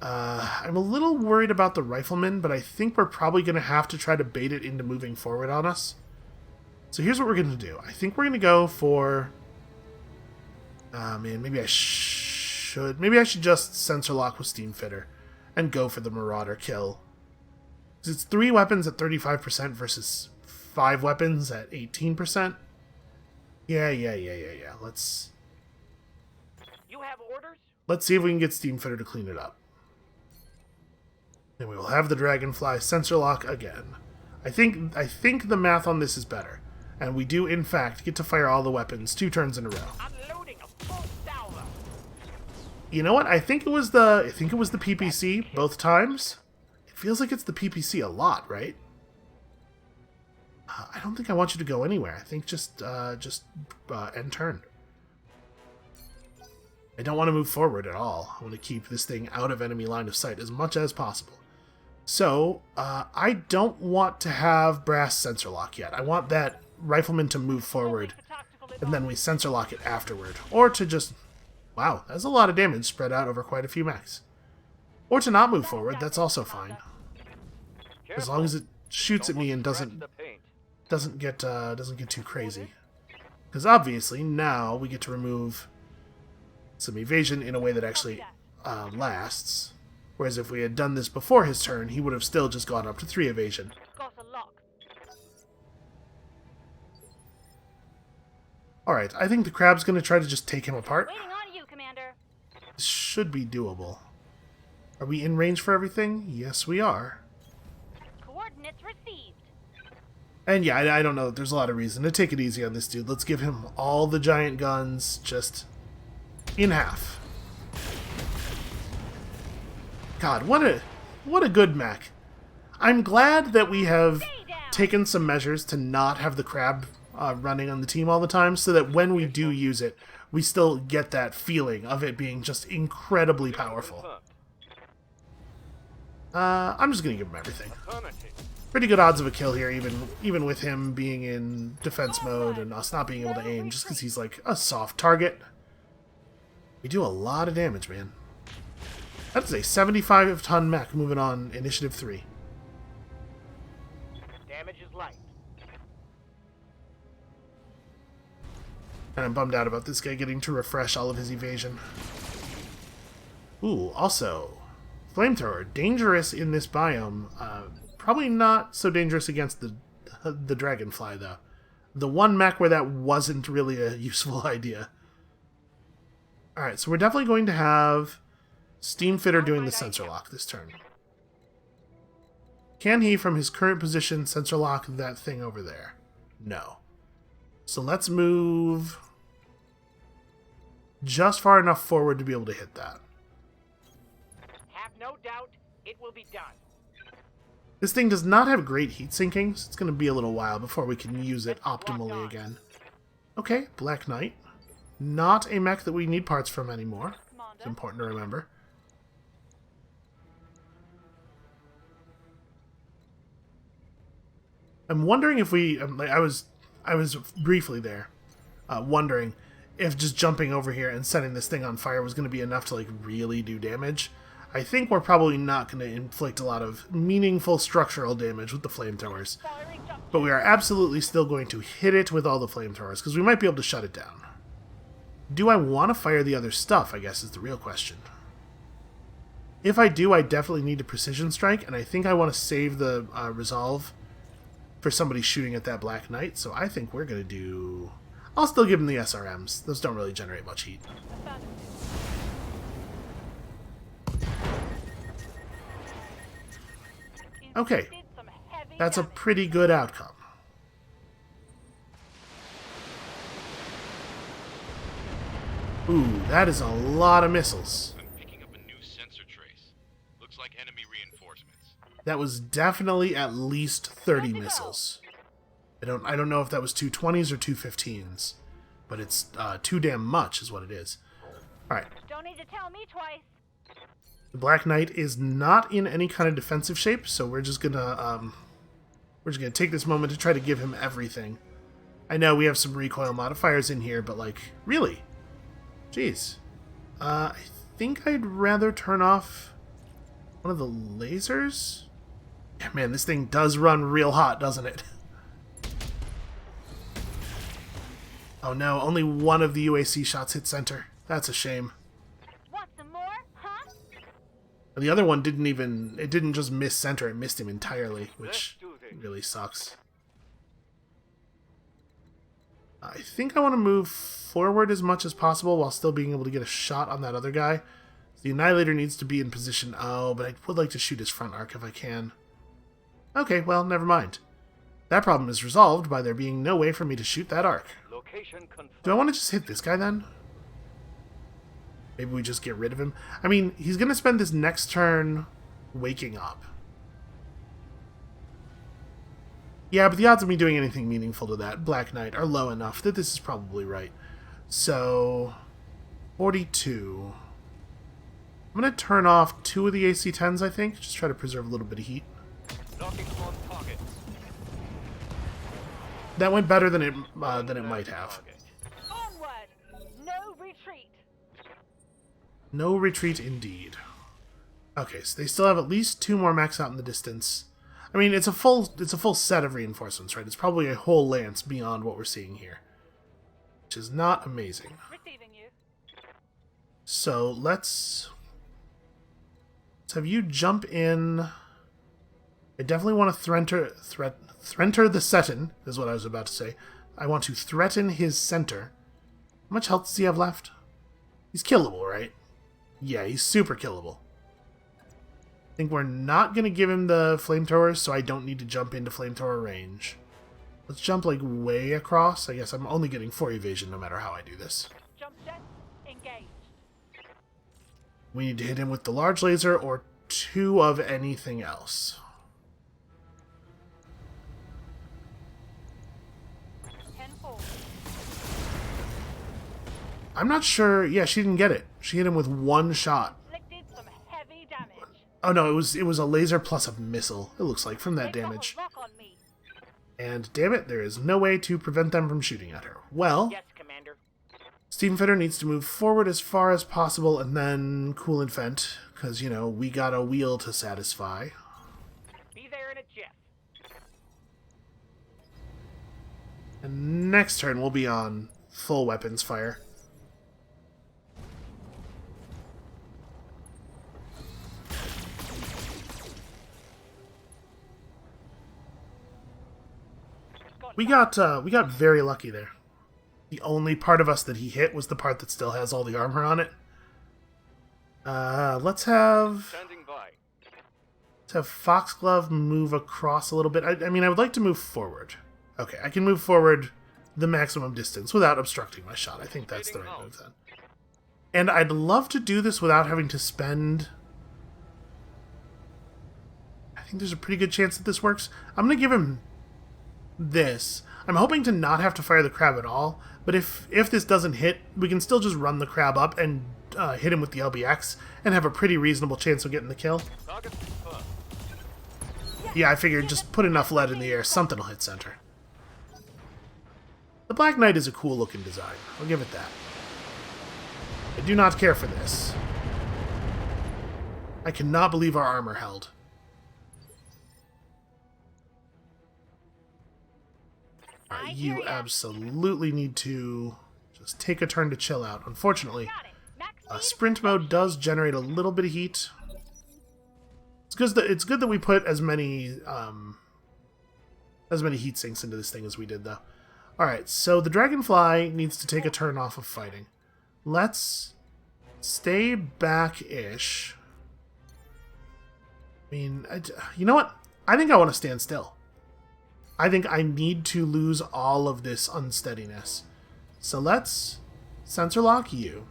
I'm a little worried about the rifleman, but I think we're probably going to have to try to bait it into moving forward on us. So here's what we're going to do. I think we're going to go for... man, maybe I should... Maybe I should just sensor lock with Steam Fitter and go for the Marauder kill. Because it's 3 weapons at 35% versus 5 weapons at 18%. Yeah. Let's You have orders? see if we can get Steam Fitter to clean it up. And we will have the Dragonfly sensor lock again. I think the math on this is better. And we do, in fact, get to fire all the weapons 2 turns in a row. Unloading a full salvo. You know what? I think it was the PPC both times. It feels like it's the PPC a lot, right? I don't think I want you to go anywhere. I think just end turn. I don't want to move forward at all. I want to keep this thing out of enemy line of sight as much as possible. So, I don't want to have brass sensor lock yet. I want that rifleman to move forward, and then we sensor lock it afterward. Or to just... Wow, that's a lot of damage spread out over quite a few mechs. Or to not move forward, that's also fine. As long as it shoots at me and doesn't get too crazy. Because obviously, now we get to remove some evasion in a way that actually lasts. Whereas if we had done this before his turn, he would have still just gone up to 3 evasion. Got a lock. Alright, I think the crab's going to try to just take him apart. Waiting on you, Commander. This should be doable. Are we in range for everything? Yes, we are. Coordinates received. And yeah, I don't know. There's a lot of reason to take it easy on this dude. Let's give him all the giant guns just in half. God, what a good mech. I'm glad that we have taken some measures to not have the crab running on the team all the time, so that when we do use it, we still get that feeling of it being just incredibly powerful. I'm just gonna give him everything. Pretty good odds of a kill here, even with him being in defense mode and us not being able to aim, just because he's like a soft target. We do a lot of damage, man. That is a 75-ton mech moving on Initiative 3. Damage is light. And I'm bummed out about this guy getting to refresh all of his evasion. Ooh, also, Flamethrower. Dangerous in this biome. Probably not so dangerous against the Dragonfly, though. The one mech where that wasn't really a useful idea. Alright, so we're definitely going to have Steam Fitter doing the sensor lock this turn. Can he, from his current position, sensor lock that thing over there? No. So let's move just far enough forward to be able to hit that. Have no doubt it will be done. This thing does not have great heat sinking, so it's going to be a little while before we can use it optimally again. Okay, Black Knight. Not a mech that we need parts from anymore. It's important to remember. I'm wondering if we... I was briefly there, wondering if just jumping over here and setting this thing on fire was going to be enough to like really do damage. I think we're probably not going to inflict a lot of meaningful structural damage with the flamethrowers, but we are absolutely still going to hit it with all the flamethrowers because we might be able to shut it down. Do I want to fire the other stuff, I guess is the real question. If I do, I definitely need a precision strike, and I think I want to save the resolve for somebody shooting at that Black Knight, so I think we're going to do... I'll still give him the SRMs. Those don't really generate much heat. Okay, that's a pretty good outcome. Ooh, that is a lot of missiles. I'm picking up a new sensor trace. Looks like enemy reinforcements. That was definitely at least 30 missiles. I don't know if that was 220s or 215s, but it's too damn much is what it is. All right. Don't need to tell me twice. The Black Knight is not in any kind of defensive shape, so we're just gonna take this moment to try to give him everything. I know we have some recoil modifiers in here, but like, really? Jeez. I think I'd rather turn off one of the lasers? Yeah, man, this thing does run real hot, doesn't it? Oh no, only one of the UAC shots hit center. That's a shame. Want some more, huh? And the other one didn't just miss center, it missed him entirely, which really sucks. I think I want to move forward as much as possible while still being able to get a shot on that other guy. The Annihilator needs to be in position. Oh, but I would like to shoot his front arc if I can. Okay, well, never mind. That problem is resolved by there being no way for me to shoot that arc. Location confirmed. Do I want to just hit this guy then? Maybe we just get rid of him? I mean, he's going to spend this next turn waking up. Yeah, but the odds of me doing anything meaningful to that Black Knight are low enough that this is probably right. So, 42. I'm going to turn off 2 of the AC-10s, I think. Just try to preserve a little bit of heat. Knocking on target. That went better than it might have. Onward! No retreat! No retreat indeed. Okay, so they still have at least 2 more mechs out in the distance. I mean, it's a full set of reinforcements, right? It's probably a whole lance beyond what we're seeing here, which is not amazing. Receiving you. So let's have you jump in. I definitely want to threaten the Seton, is what I was about to say. I want to threaten his center. How much health does he have left? He's killable, right? Yeah, he's super killable. I think we're not going to give him the flamethrowers, so I don't need to jump into flamethrower range. Let's jump like way across. I guess I'm only getting 4 evasion no matter how I do this. Jump jet, engaged. We need to hit him with the large laser or 2 of anything else. I'm not sure. Yeah, she didn't get it. She hit him with 1 shot. Inflicted some heavy damage. Oh no, it was a laser plus a missile, it looks like, from that damage. Lock on me. And damn it, there is no way to prevent them from shooting at her. Well, Yes, Commander. Steam Fitter needs to move forward as far as possible and then cool and vent, because, you know, we got a wheel to satisfy. Be there in a jiff. And next turn we'll be on full weapons fire. We got very lucky there. The only part of us that he hit was the part that still has all the armor on it. Let's have... Standing by. Let's have Foxglove move across a little bit. I mean, I would like to move forward. Okay, I can move forward the maximum distance without obstructing my shot. I think that's the right move then. And I'd love to do this without having to spend... I think there's a pretty good chance that this works. I'm going to give him this. I'm hoping to not have to fire the crab at all, but if this doesn't hit, we can still just run the crab up and hit him with the LBX and have a pretty reasonable chance of getting the kill. Yeah, I figured just put enough lead in the air, something will hit center. The Black Knight is a cool looking design, I'll give it that. I do not care for this. I cannot believe our armor held. Alright, you absolutely need to just take a turn to chill out. Unfortunately, sprint mode does generate a little bit of heat. It's good that we put as many heat sinks into this thing as we did, though. Alright, so the Dragonfly needs to take a turn off of fighting. Let's stay back-ish. I mean, you know what? I think I want to stand still. I think I need to lose all of this unsteadiness. So let's sensor lock you.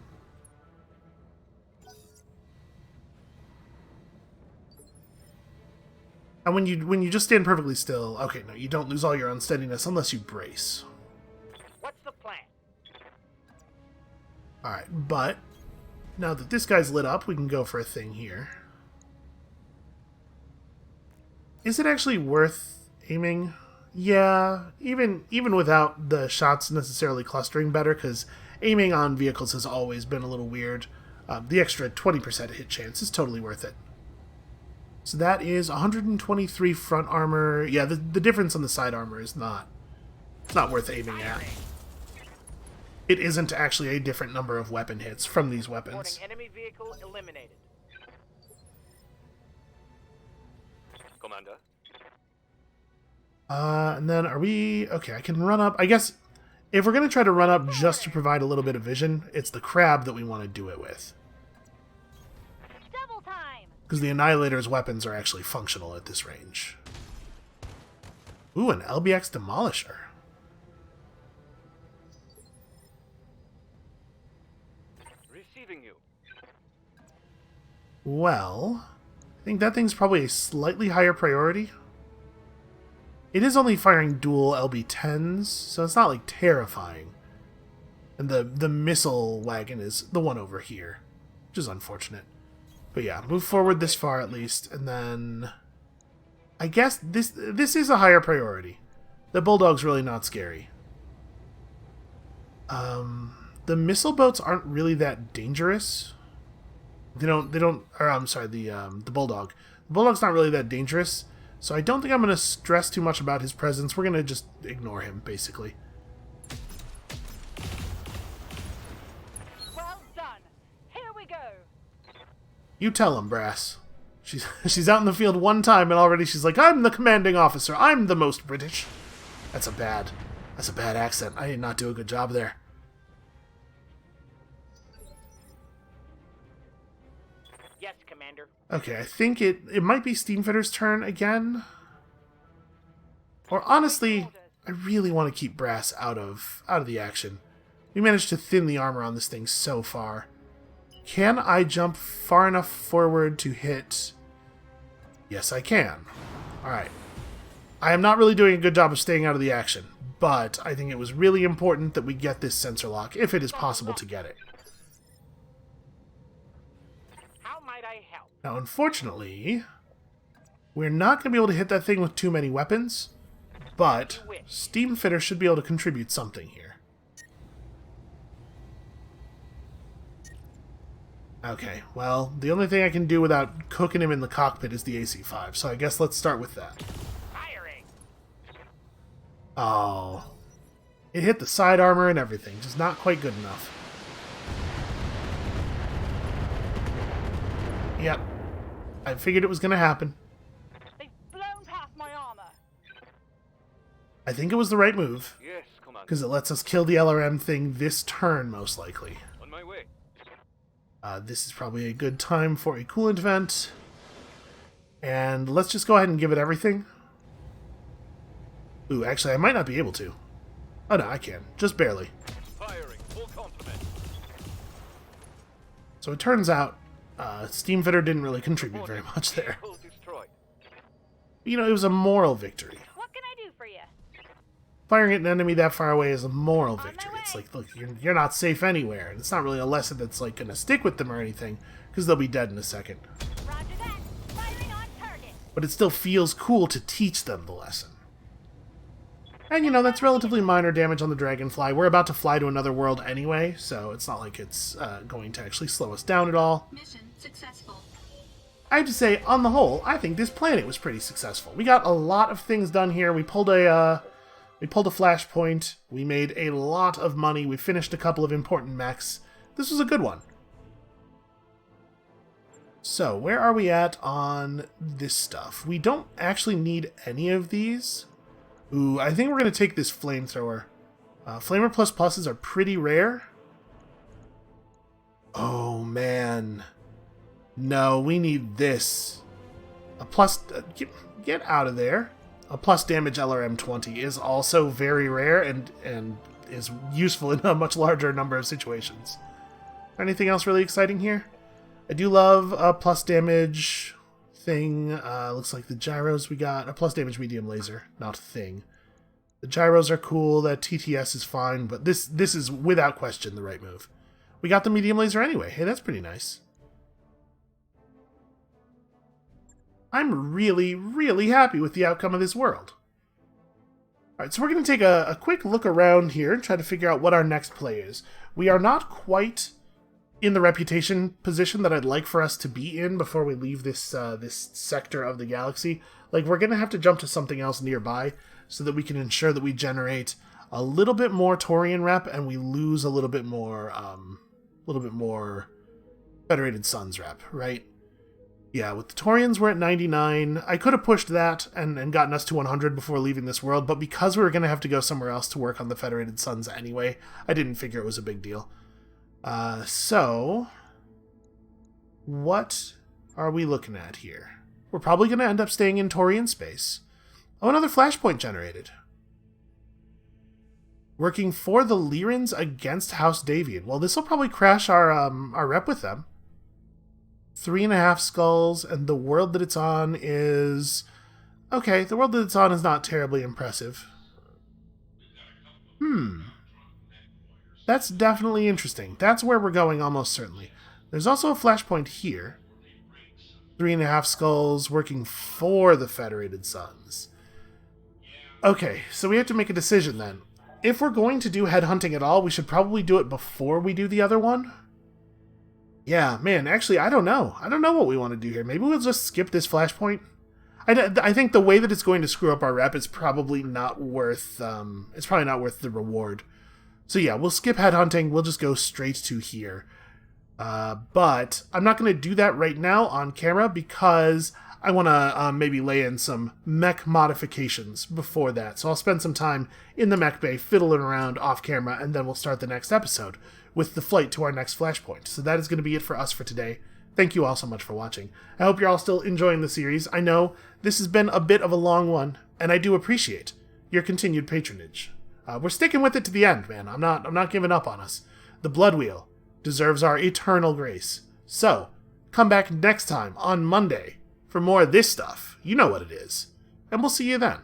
And when you just stand perfectly still, okay, no, you don't lose all your unsteadiness unless you brace. What's the plan? Alright, but now that this guy's lit up, we can go for a thing here. Is it actually worth aiming? Yeah, even without the shots necessarily clustering better, because aiming on vehicles has always been a little weird. The extra 20% hit chance is totally worth it. So that is 123 front armor. Yeah, the difference on the side armor is not worth aiming at. It isn't actually a different number of weapon hits from these weapons. Enemy vehicle eliminated. Commander. And then are we... Okay, I can run up. I guess if we're going to try to run up just to provide a little bit of vision, it's the crab that we want to do it with. Double time. Because the Annihilator's weapons are actually functional at this range. Ooh, an Lbx Demolisher. Receiving you. Well, I think that thing's probably a slightly higher priority. It is only firing dual LB-10s, so it's not like terrifying. And the missile wagon is the one over here, which is unfortunate. But yeah, move forward this far at least, and then I guess this is a higher priority. The Bulldog's really not scary. The missile boats aren't really that dangerous. I'm sorry, the Bulldog. The Bulldog's not really that dangerous. So I don't think I'm going to stress too much about his presence. We're going to just ignore him, basically. Well done. Here we go. You tell him, Brass. She's out in the field one time and already she's like, I'm the commanding officer. I'm the most British. That's a bad accent. I did not do a good job there. Yes, Commander. Okay, I think it might be Steamfitter's turn again. Or honestly, I really want to keep Brass out of the action. We managed to thin the armor on this thing so far. Can I jump far enough forward to hit? Yes, I can. Alright. I am not really doing a good job of staying out of the action, but I think it was really important that we get this sensor lock, if it is possible to get it. How might I help? Now, unfortunately, we're not going to be able to hit that thing with too many weapons, but Steamfitter should be able to contribute something here. Okay, well, the only thing I can do without cooking him in the cockpit is the AC-5, so I guess let's start with that. Firing. Oh. It hit the side armor and everything, just not quite good enough. Yep. I figured it was going to happen. They've blown past my armor. I think it was the right move, Yes, Commander. because it lets us kill the LRM thing this turn, most likely. On my way. This is probably a good time for a coolant vent. And let's just go ahead and give it everything. Ooh, actually, I might not be able to. Oh, no, I can. Just barely. Firing, full complement. So it turns out, Steam Fitter didn't really contribute very much there. Vehicle destroyed. You know, it was a moral victory. What can I do for you? Firing at an enemy that far away is a moral On my victory. It's way. like, look, you're not safe anywhere. And it's not really a lesson that's, like, going to stick with them or anything, because they'll be dead in a second. Roger that. Firing on target. But it still feels cool to teach them the lesson. And, you know, that's relatively minor damage on the Dragonfly. We're about to fly to another world anyway, so it's not like it's going to actually slow us down at all. Mission successful. I have to say, on the whole, I think this planet was pretty successful. We got a lot of things done here. We pulled a flashpoint. We made a lot of money. We finished a couple of important mechs. This was a good one. So, where are we at on this stuff? We don't actually need any of these. Ooh, I think we're going to take this flamethrower. Flamer plus pluses are pretty rare. Oh, man. No, we need this. A plus... get out of there. A plus damage LRM-20 is also very rare and is useful in a much larger number of situations. Anything else really exciting here? I do love a plus damage thing. Looks like the gyros we got. A plus damage medium laser, not thing. The gyros are cool. That TTS is fine, but this is without question the right move. We got the medium laser anyway. Hey, that's pretty nice. I'm really, really happy with the outcome of this world. Alright, so we're going to take a quick look around here and try to figure out what our next play is. We are not quite in the reputation position that I'd like for us to be in before we leave this this sector of the galaxy. Like, we're going to have to jump to something else nearby so that we can ensure that we generate a little bit more Taurian rep and we lose a little bit more Federated Suns rep, right? Yeah, with the Taurians we're at 99. I could have pushed that and gotten us to 100 before leaving this world, but because we were going to have to go somewhere else to work on the Federated Suns anyway, I didn't figure it was a big deal. So, what are we looking at here? We're probably going to end up staying in Taurian space. Oh, another flashpoint generated. Working for the Lyrans against House Davian. Well, this will probably crash our rep with them. 3.5 skulls, and the world that it's on is... Okay, the world that it's on is not terribly impressive. That's definitely interesting. That's where we're going almost certainly. There's also a flashpoint here. 3.5 skulls working for the Federated Suns. Okay, so we have to make a decision then. If we're going to do headhunting at all, we should probably do it before we do the other one. Yeah, man, actually, I don't know. I don't know what we want to do here. Maybe we'll just skip this flashpoint. I think the way that it's going to screw up our rep is probably not worth the reward. So yeah, we'll skip headhunting. We'll just go straight to here. But I'm not going to do that right now on camera because I want to maybe lay in some mech modifications before that. So I'll spend some time in the mech bay fiddling around off camera, and then we'll start the next episode with the flight to our next flashpoint. So that is going to be it for us for today. Thank you all so much for watching. I hope you're all still enjoying the series. I know this has been a bit of a long one, and I do appreciate your continued patronage. We're sticking with it to the end, man. I'm not giving up on us. The Blood Wheel deserves our eternal grace. So, come back next time on Monday for more of this stuff. You know what it is. And we'll see you then.